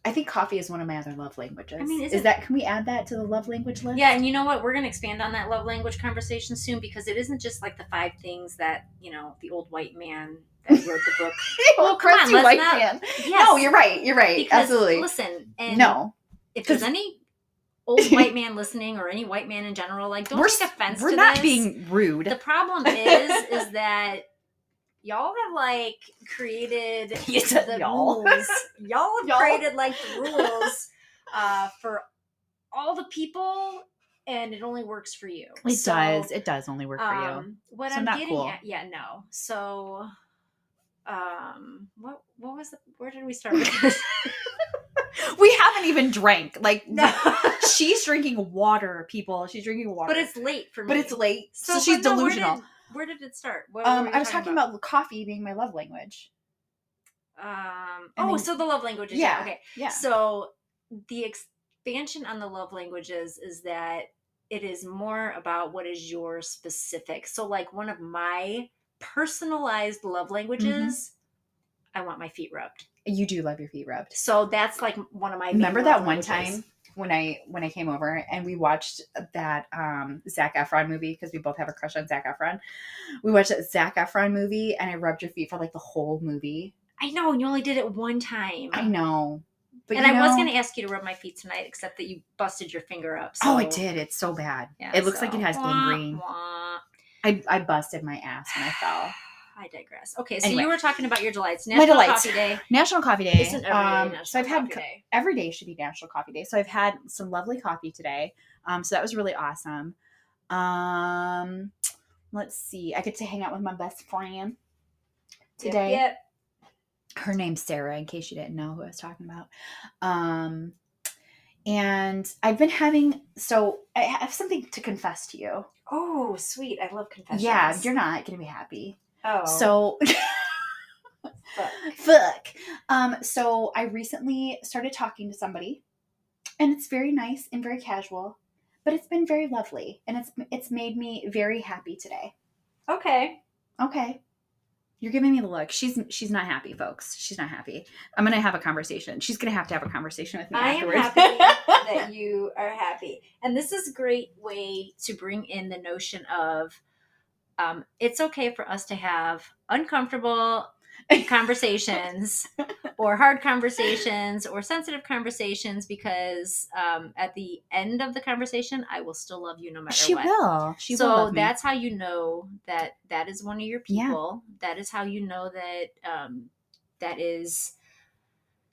I think coffee is one of my other love languages. I mean, can we add that to the love language list? Yeah, and you know what? We're going to expand on that love language conversation soon, because it isn't just like the 5 things that, you know, the old white man that wrote the book. Well, crusty white man. Yes. No, you're right. Because, absolutely. Listen, and if there's there's any old white man listening, or any white man in general, like, don't take offense to this. We're not being rude. The problem is that y'all have like created the rules. Y'all have created like the rules for all the people, and it only works for you. It does only work for you. What so I'm not getting cool. at, no. So, what was the? Where did we start with this? We haven't even drank. Like, no. She's drinking water, people. She's drinking water. But it's late for me. But it's late. So she's delusional. Where did it start? What were you I was talking about coffee being my love language. So the love languages. Yeah. Okay. Yeah. So the expansion on the love languages is that it is more about what is your specific. So like one of my personalized love languages, I want my feet rubbed. You do love your feet rubbed. So that's like one of my Remember that one time when I came over and we watched that Zac Efron movie, because we both have a crush on Zac Efron. We watched that Zac Efron movie and I rubbed your feet for like the whole movie. I know, and you only did it one time. I know. But I was going to ask you to rub my feet tonight, except that you busted your finger up. So. Oh, I did. It's so bad. Yeah, it looks like it has gangrene. I busted my ass when I fell. I digress. Okay, so you were talking about your delights. Coffee Day. National Coffee Day. Isn't every day so I've had every day should be National Coffee Day. So I've had some lovely coffee today. So that was really awesome. Let's see. I get to hang out with my best friend today. Yep. Her name's Sarah, in case you didn't know who I was talking about. And I've been having, so I have something to confess to you. Oh, sweet. I love confessions. Yeah, you're not going to be happy. Oh. So, fuck. So I recently started talking to somebody, and it's very nice and very casual, but it's been very lovely, and it's made me very happy today. Okay. You're giving me the look. She's not happy, folks. She's not happy. I'm going to have a conversation. She's going to have a conversation with me afterwards. I am happy that you are happy. And this is a great way to bring in the notion of it's okay for us to have uncomfortable conversations or hard conversations or sensitive conversations, because at the end of the conversation, I will still love you no matter what. She will love me. That's how you know that is one of your people. Yeah. That is how you know that that is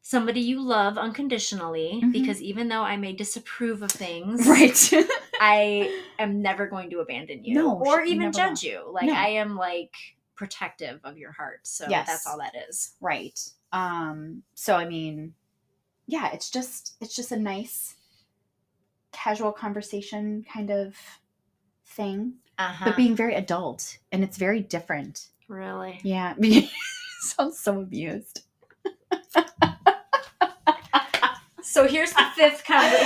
somebody you love unconditionally, because even though I may disapprove of things, right, I am never going to abandon you or even judge you. Like I am like protective of your heart. So that's all that is. Right. So I mean, yeah, it's just a nice casual conversation kind of thing, but being very adult, and it's very different. Really? Yeah. Sounds so amused. So here's the fifth question.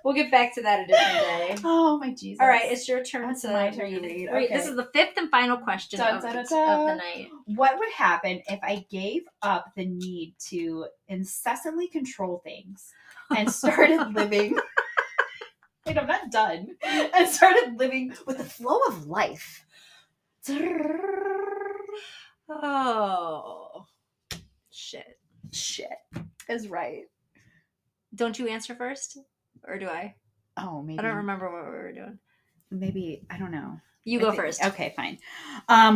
We'll get back to that a different day. Oh my Jesus! All right, it's your turn to read. Okay. This is the fifth and final question of the night. What would happen if I gave up the need to incessantly control things and started living? Wait, I'm not done. And started living with the flow of life. Oh, shit is right. Don't you answer first? Or do I? Oh, maybe. I don't remember what we were doing. Maybe, I don't know. You go first. Okay, fine.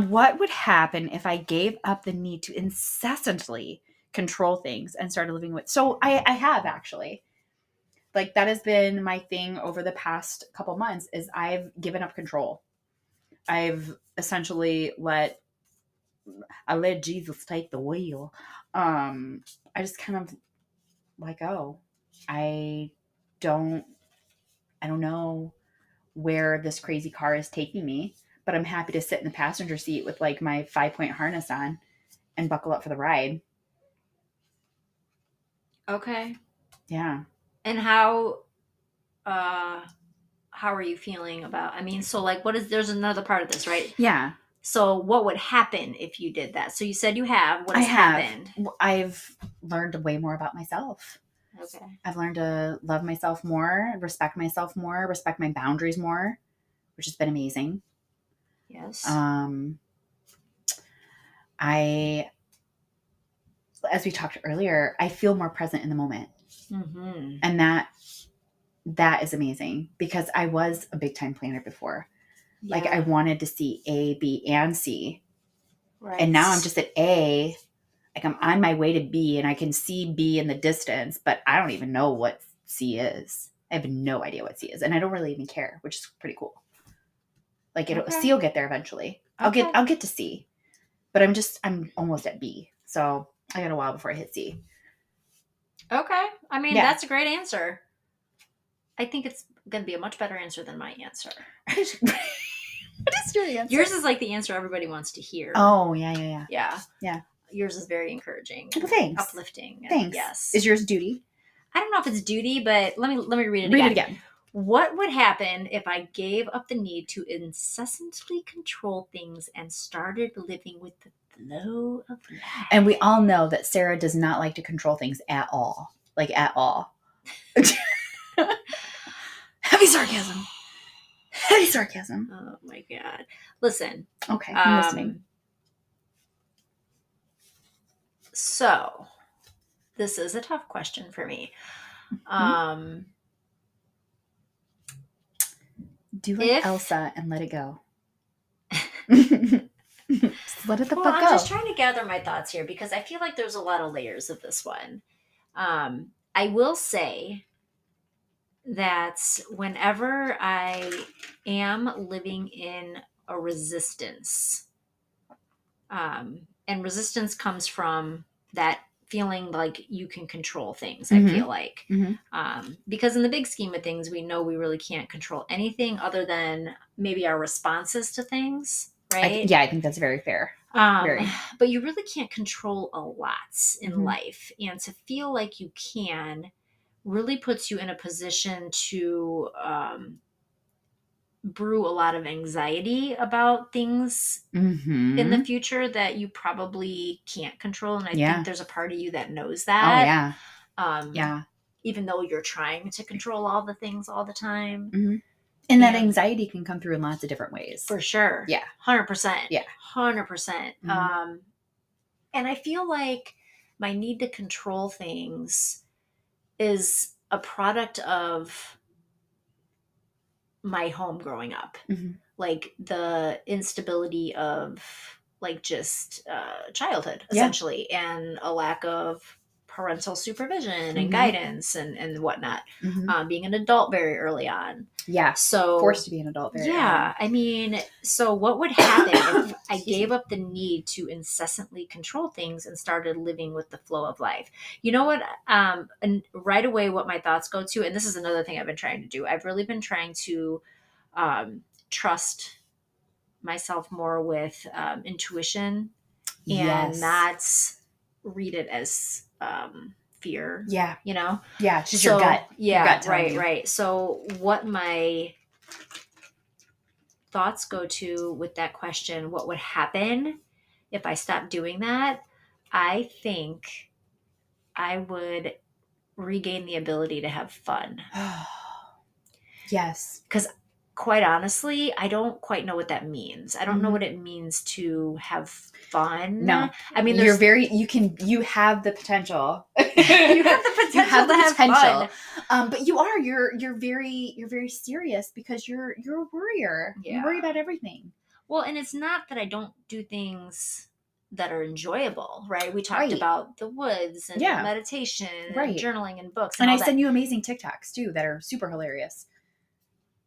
What would happen if I gave up the need to incessantly control things and started living with... So I have, actually. Like, that has been my thing over the past couple months, is I've given up control. I've essentially let Jesus take the wheel. I just kind of let go. I don't know where this crazy car is taking me, but I'm happy to sit in the passenger seat with like my 5-point harness on and buckle up for the ride. Okay. Yeah. And how are you feeling about, so like there's another part of this, right? Yeah. So what would happen if you did that? So you said you have. What has happened? I've learned way more about myself. Okay. I've learned to love myself more, respect myself more, respect my boundaries more, which has been amazing. Yes. As we talked earlier, I feel more present in the moment. Mm-hmm. And that is amazing, because I was a big time planner before. Yeah. Like I wanted to see A, B, and C. Right. And now I'm just at A. Like I'm on my way to B and I can see B in the distance, but I don't even know what C is. I have no idea what C is. And I don't really even care, which is pretty cool. Like C will get there eventually. Okay. I'll get to C, but I'm almost at B. So I got a while before I hit C. Okay. That's a great answer. I think going to be a much better answer than my answer. What is your answer? Yours is like the answer everybody wants to hear. Oh, yeah. Yeah. Yours is very encouraging. Well, thanks. Uplifting. Thanks. Yes. Is yours duty? I don't know if it's duty, but let me read it again. Read it again. What would happen if I gave up the need to incessantly control things and started living with the flow of life? And we all know that Sarah does not like to control things at all. Like, at all. Heavy sarcasm. Heavy sarcasm. Oh my God. Listen. Okay, I'm listening. So, this is a tough question for me. Do like Elsa and let it go. Just let it the fuck go. I'm just trying to gather my thoughts here because I feel like there's a lot of layers of this one. I will say that whenever I am living in a resistance, and resistance comes from that feeling like you can control things, I feel like. Because in the big scheme of things, we know we really can't control anything other than maybe our responses to things, right? I think that's very fair. But you really can't control a lot in life. And to feel like you can really puts you in a position to brew a lot of anxiety about things in the future that you probably can't control. And I think there's a part of you that knows that. Oh, yeah. Even though you're trying to control all the things all the time. And that anxiety can come through in lots of different ways. For sure. Yeah. 100%. Yeah. 100%. And I feel like my need to control things is a product of my home growing up. Like the instability of like just childhood, essentially, and a lack of parental supervision and guidance and whatnot. Being an adult very early on. Yeah. So forced to be an adult very early. I mean, so what would happen if I gave up the need to incessantly control things and started living with the flow of life? You know what? And right away, what my thoughts go to, and this is another thing I've been trying to do. I've really been trying to trust myself more with intuition and not read it as fear. Yeah. You know? Yeah. It's just your gut. Yeah. Your gut right. So what my thoughts go to with that question, what would happen if I stopped doing that? I think I would regain the ability to have fun. Yes. Because quite honestly, I don't quite know what that means. I don't know what it means to have fun. No. I mean, you have the potential. You have the potential. But you're very serious because you're a worrier. Yeah. You worry about everything. Well, and it's not that I don't do things that are enjoyable, right? We talked about the woods and meditation and journaling and books. And I send you amazing TikToks too that are super hilarious.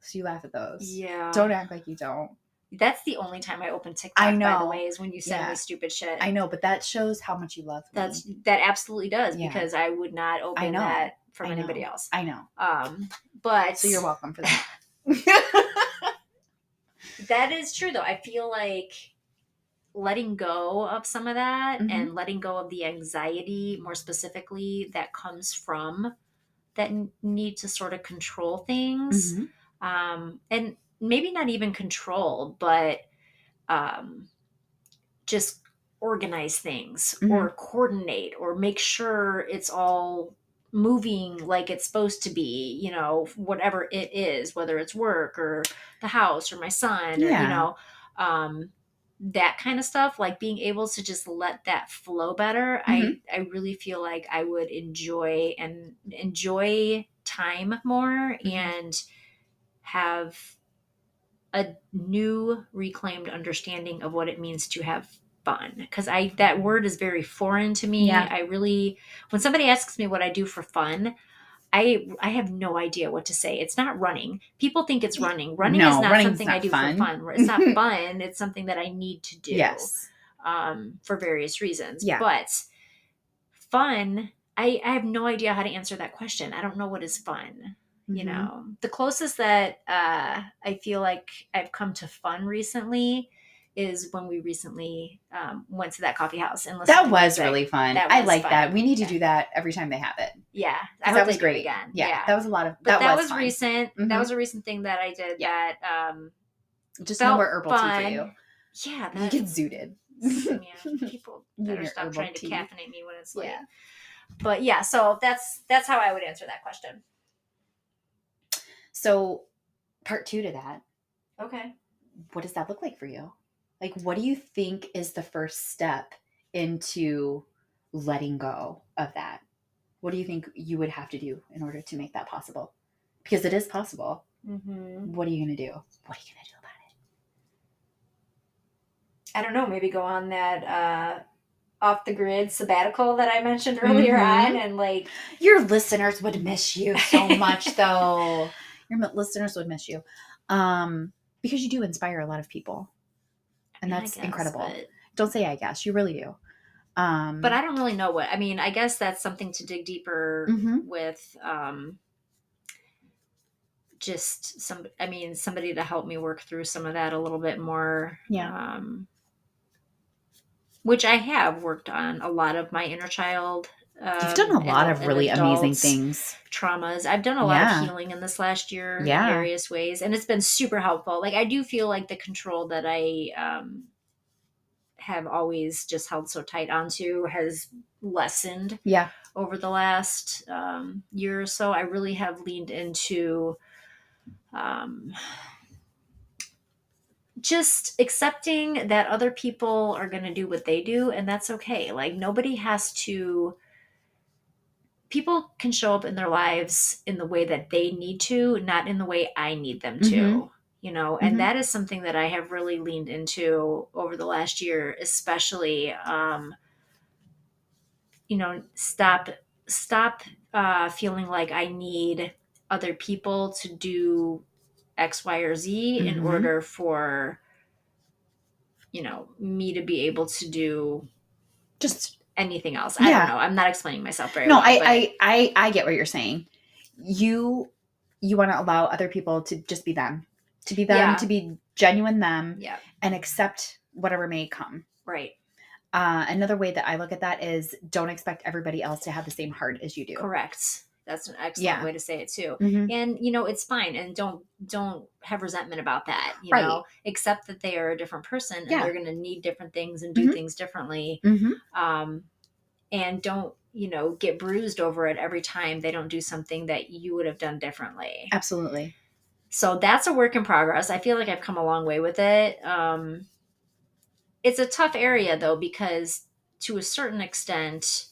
So you laugh at those. Yeah. Don't act like you don't. That's the only time I open TikTok, by the way, is when you send me stupid shit. I know, but that shows how much you love me. That absolutely does, because I would not open that from anybody else. I know. But so you're welcome for that. That is true, though. I feel like letting go of some of that and letting go of the anxiety, more specifically, that comes from that need to sort of control things. And maybe not even control, but just organize things or coordinate or make sure it's all moving like it's supposed to be, you know, whatever it is, whether it's work or the house or my son or, you know, that kind of stuff, like being able to just let that flow better. I really feel like I would enjoy time more and have a new reclaimed understanding of what it means to have fun. Because that word is very foreign to me. I really, when somebody asks me what I do for fun, I have no idea what to say. It's not running. People think it's running. Running is not something I do for fun. It's not fun. It's something that I need to do for various reasons. But fun, I have no idea how to answer that question. I don't know what is fun. The closest that I feel like I've come to fun recently is when we recently went to that coffee house and listened That to was music. really fun. That I was like fun. that. We need to do that every time they have it. Yeah, I 'Cause hope that was they do it great. again. Yeah, that was a lot of. But that was fun. recent. That was a recent thing that I did. Yeah. That Just felt no more herbal tea for fun. you. Yeah, You get zooted. Man, people You better need stop herbal trying to tea. caffeinate me when it's late. Yeah. But yeah, so that's how I would answer that question. So, part 2 to that. Okay. What does that look like for you? Like, what do you think is the first step into letting go of that? What do you think you would have to do in order to make that possible? Because it is possible. Mm-hmm. What are you going to do? What are you going to do about it? I don't know. Maybe go on that off the grid sabbatical that I mentioned earlier on, and like your listeners would miss you so much, though. Your listeners would miss you, because you do inspire a lot of people, and that's incredible. But... Don't say I guess, you really do. But I don't really know what I mean. I guess that's something to dig deeper with. Just somebody to help me work through some of that a little bit more. Yeah. Which I have worked on a lot of my inner child. You've done a lot of really amazing things. Traumas. I've done a lot of healing in this last year in various ways, and it's been super helpful. Like, I do feel like the control that I have always just held so tight onto has lessened over the last year or so. I really have leaned into just accepting that other people are going to do what they do, and that's okay. Like, nobody has to. People can show up in their lives in the way that they need to, not in the way I need them to, and that is something that I have really leaned into over the last year, especially, stop feeling like I need other people to do X, Y, or Z in order for, me to be able to do just anything else. I don't know. I'm not explaining myself very well. No, I get what you're saying. You want to allow other people to just be them, to be genuine them, and accept whatever may come. Right. Another way that I look at that is don't expect everybody else to have the same heart as you do. Correct. That's an excellent way to say it too. And it's fine, and don't have resentment about that. You know, accept that they are a different person and they're going to need different things and do things differently. And don't get bruised over it every time they don't do something that you would have done differently. Absolutely. So that's a work in progress. I feel like I've come a long way with it. It's a tough area though, because to a certain extent,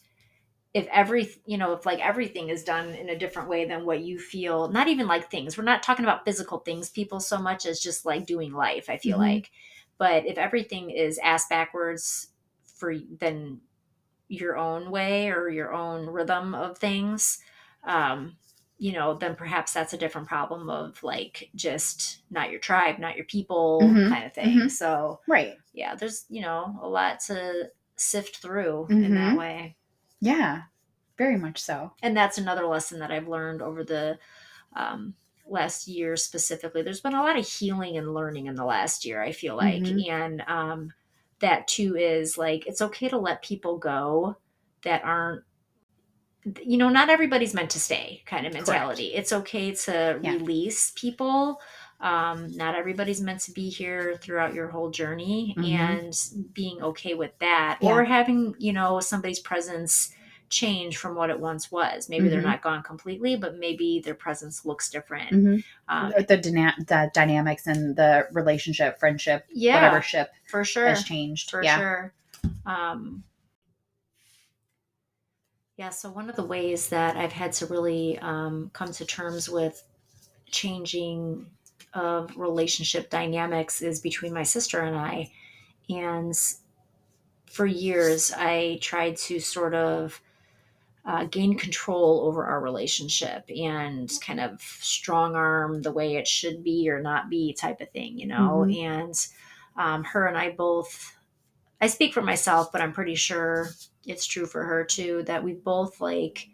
if everything is done in a different way than what you feel, not even like things, we're not talking about physical things, people, so much as just like doing life, I feel like. But if everything is ass backwards then your own way or your own rhythm of things, then perhaps that's a different problem of like just not your tribe, not your people kind of thing. So there's, a lot to sift through in that way. Yeah, very much so. And that's another lesson that I've learned over the last year specifically. There's been a lot of healing and learning in the last year, I feel like. And that too is like, it's okay to let people go that aren't, not everybody's meant to stay kind of mentality. Correct. It's okay to release people. Not everybody's meant to be here throughout your whole journey, and being okay with that, or having, somebody's presence change from what it once was. Maybe they're not gone completely, but maybe their presence looks different. The dynamics and the relationship, friendship, whatever ship for sure has changed. For sure. So one of the ways that I've had to really come to terms with changing of relationship dynamics is between my sister and I. And for years, I tried to sort of gain control over our relationship and kind of strong arm the way it should be or not be type of thing, And her and I both, I speak for myself, but I'm pretty sure it's true for her too, that we both like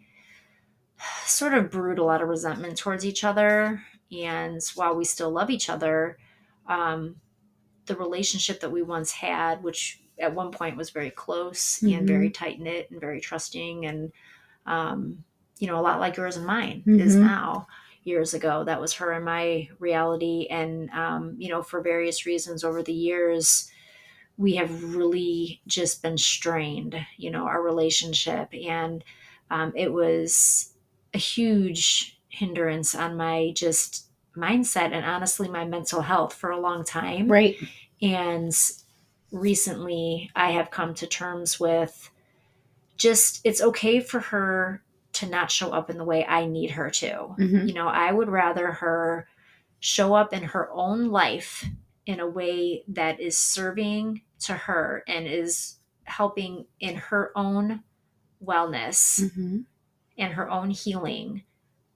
sort of brewed a lot of resentment towards each other. And while we still love each other, um, the relationship that we once had, which at one point was very close and very tight knit and very trusting, and a lot like yours and mine is now. Years ago, that was her and my reality, and for various reasons over the years, we have really just been strained. Our relationship, and it was a huge hindrance on my just mindset and honestly my mental health for a long time. Right. And recently I have come to terms with just it's okay for her to not show up in the way I need her to. I would rather her show up in her own life in a way that is serving to her and is helping in her own wellness and her own healing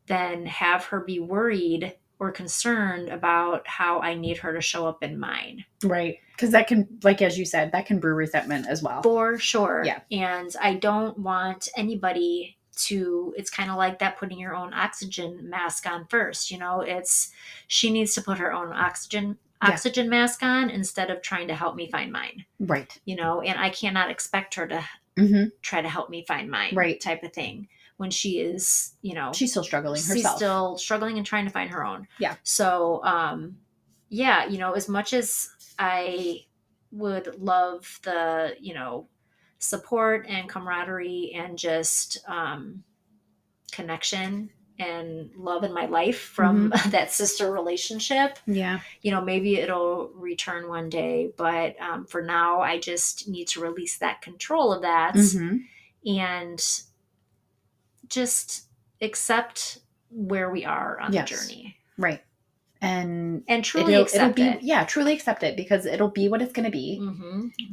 than have her be worried or concerned about how I need her to show up in mine. Right. Because that can, like, as you said, that can brew resentment as well. For sure. Yeah. And I don't want anybody to, it's kind of like that putting your own oxygen mask on first. She needs to put her own oxygen mask on instead of trying to help me find mine. Right. And I cannot expect her to try to help me find mine. Right. Type of thing. When she is, she's still struggling herself. She's still struggling and trying to find her own. Yeah. So, as much as I would love the, support and camaraderie and just connection and love in my life from that sister relationship. Yeah. Maybe it'll return one day, but for now I just need to release that control of that and just accept where we are on the journey. Right. And truly accept it. Yeah, truly accept it, because it'll be what it's going to be.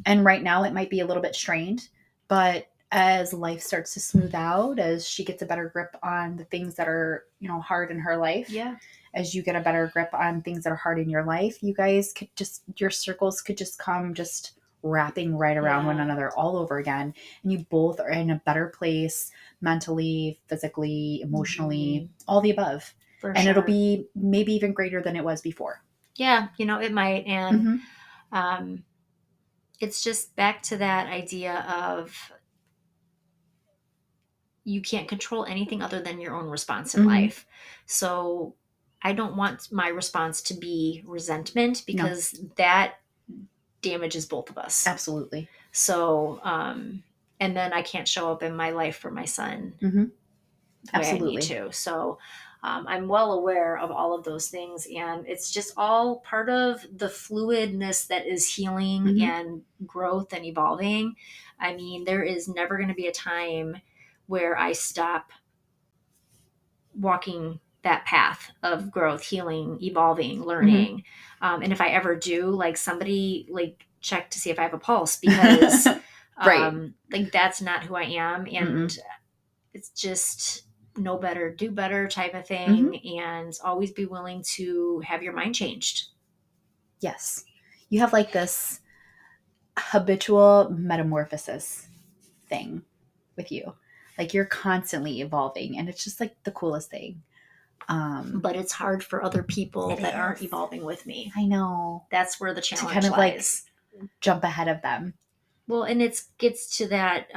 And right now it might be a little bit strained, but as life starts to smooth out, as she gets a better grip on the things that are, hard in her life. Yeah. As you get a better grip on things that are hard in your life, you guys could your circles could just come just wrapping right around one another all over again. And you both are in a better place mentally, physically, emotionally, all the above. And it'll be maybe even greater than it was before. Yeah, it might. And it's just back to that idea of you can't control anything other than your own response in life. So I don't want my response to be resentment, because that damages both of us. Absolutely. So, and then I can't show up in my life for my son. Absolutely. I need to. So, I'm well aware of all of those things, and it's just all part of the fluidness that is healing and growth and evolving. I mean, there is never going to be a time where I stop walking that path of growth, healing, evolving, learning. And if I ever do, like, somebody check to see if I have a pulse, because that's not who I am. And it's just know better, do better type of thing, and always be willing to have your mind changed. Yes. You have this habitual metamorphosis thing with you. You're constantly evolving, and it's just the coolest thing. But it's hard for other people that aren't evolving with me. I know. That's where the challenge to kind lies. Of jump ahead of them. Well, and it gets to that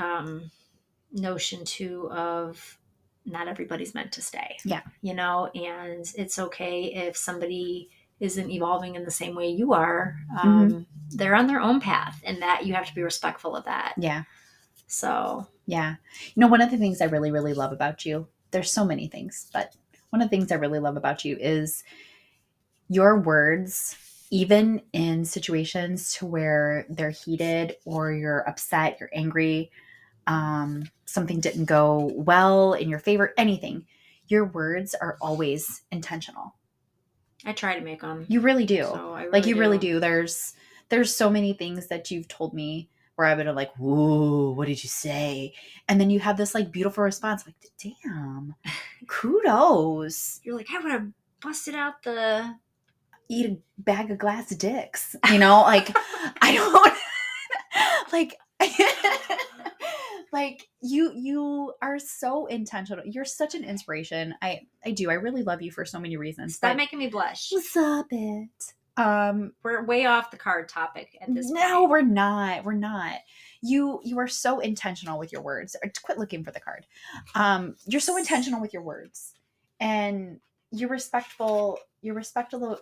notion too of not everybody's meant to stay. Yeah. And it's okay if somebody isn't evolving in the same way you are. They're on their own path, and that you have to be respectful of that. Yeah. So. Yeah. One of the things I really, really love about you, there's so many things, but one of the things I really love about you is your words, even in situations to where they're heated or you're upset, you're angry, something didn't go well in your favor, anything, your words are always intentional. I try to make them. You really do. So I really really do. There's so many things that you've told me where I've been whoa, what did you say? And then you have this beautiful response, damn, kudos. You're I would have busted out the eat a bag of glass dicks, I don't Like you are so intentional. You're such an inspiration. I do. I really love you for so many reasons. Stop making me blush. Stop it. We're way off the card topic at this point. No, we're not. We're not. You are so intentional with your words. Quit looking for the card. You're so intentional with your words, and you're respectful. You're respectful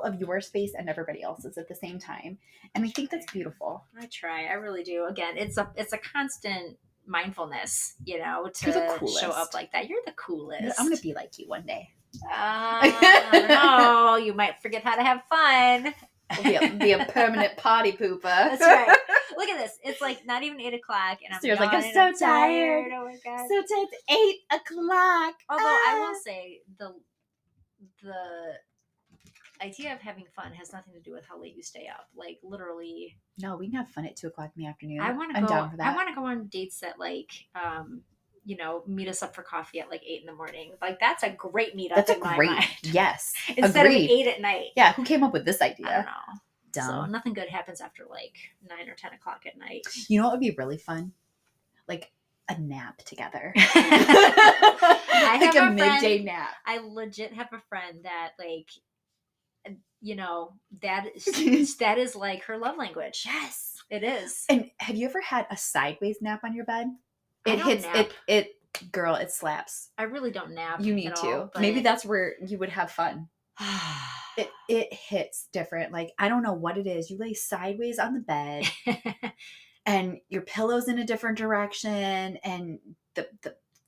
of your space and everybody else's at the same time. And I think that's beautiful. I try. I really do. Again, it's a constant mindfulness, to show up like that. You're the coolest. I'm gonna be like you one day. No, you might forget how to have fun. Be a permanent party pooper. That's right. Look at this. It's like not even 8 o'clock, and I'm so tired. Oh my god. So tired. It's 8 o'clock. Although I will say the idea of having fun has nothing to do with how late you stay up. Like literally. No, we can have fun at 2 o'clock in the afternoon. I'm down for that. I want to go on dates that meet us up for coffee at like 8 in the morning. Like that's a great meetup. That's in my mind. Yes. Instead of 8 at night. Yeah. Who came up with this idea? I don't know. Dumb. So nothing good happens after like 9 or 10 o'clock at night. You know what would be really fun? Like a nap together. I like a midday nap. I legit have a friend that that is like her love language. Yes, it is. And have you ever had a sideways nap on your bed? Girl, it slaps. I really don't nap. You need to. Maybe that's where you would have fun. It hits different. Like, I don't know what it is. You lay sideways on the bed and your pillow's in a different direction and the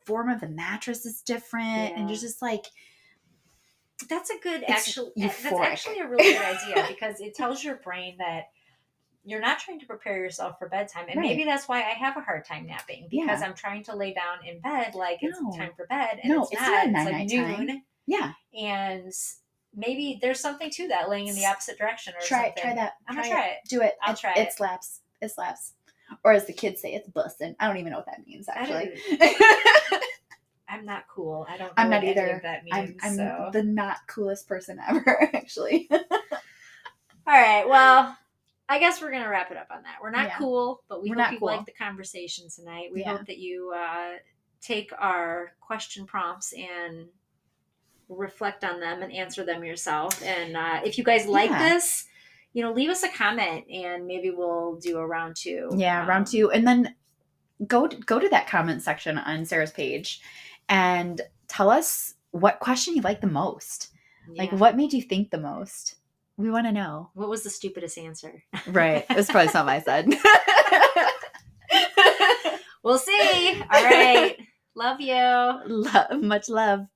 form of the mattress is different. Yeah. And you're just like, that's actually a really good idea because it tells your brain that you're not trying to prepare yourself for bedtime. And maybe that's why I have a hard time napping because I'm trying to lay down in bed like it's time for bed. And it's not. It's like noon. Time. Yeah. And maybe there's something to that, laying in the opposite direction or something. Try that. I'm going to try it. Do it. I'll try it. It slaps. It slaps. Or as the kids say, it's bussin'. I don't even know what that means, actually. I'm not cool. I don't know I'm not what either. Any of that means. I'm the not coolest person ever, actually. All right. Well, I guess we're going to wrap it up on that. We're not cool, but we hope you like the conversation tonight. We hope that you take our question prompts and reflect on them and answer them yourself. And if you guys like this, leave us a comment and maybe we'll do a round 2. Yeah, round 2. And then go to that comment section on Sarah's page and tell us what question you like the most. Yeah. Like, what made you think the most? We want to know. What was the stupidest answer? Right. It was probably something I said. We'll see. All right. Love you. Much love.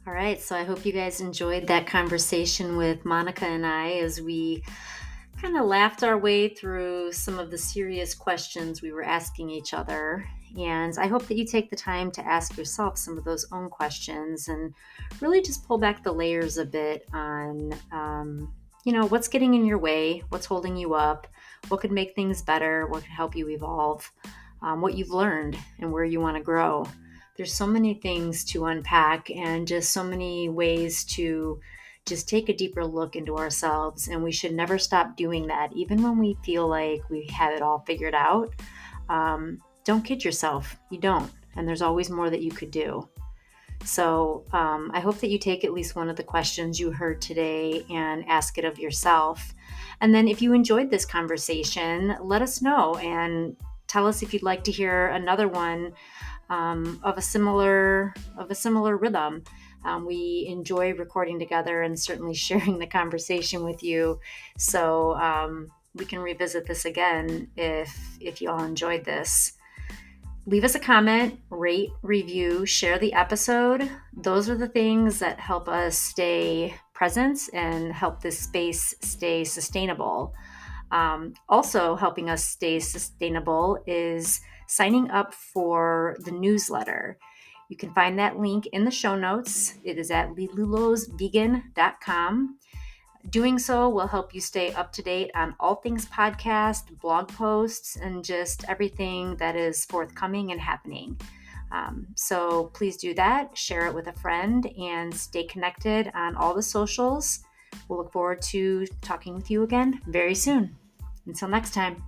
All right, so I hope you guys enjoyed that conversation with Monica and I as we kind of laughed our way through some of the serious questions we were asking each other. And I hope that you take the time to ask yourself some of those own questions and really just pull back the layers a bit on, what's getting in your way, what's holding you up, what could make things better, what could help you evolve, what you've learned and where you want to grow. There's so many things to unpack and just so many ways to just take a deeper look into ourselves. And we should never stop doing that. Even when we feel like we have it all figured out, don't kid yourself. You don't. And there's always more that you could do. So I hope that you take at least one of the questions you heard today and ask it of yourself. And then if you enjoyed this conversation, let us know and tell us if you'd like to hear another one of a similar rhythm. We enjoy recording together and certainly sharing the conversation with you. So we can revisit this again if you all enjoyed this. Leave us a comment, rate, review, share the episode. Those are the things that help us stay present and help this space stay sustainable. Also helping us stay sustainable is signing up for the newsletter. You can find that link in the show notes. It is at lilulosvegan.com. Doing so will help you stay up to date on all things podcast, blog posts, and just everything that is forthcoming and happening. So please do that, share it with a friend, and stay connected on all the socials. We'll look forward to talking with you again very soon. Until next time.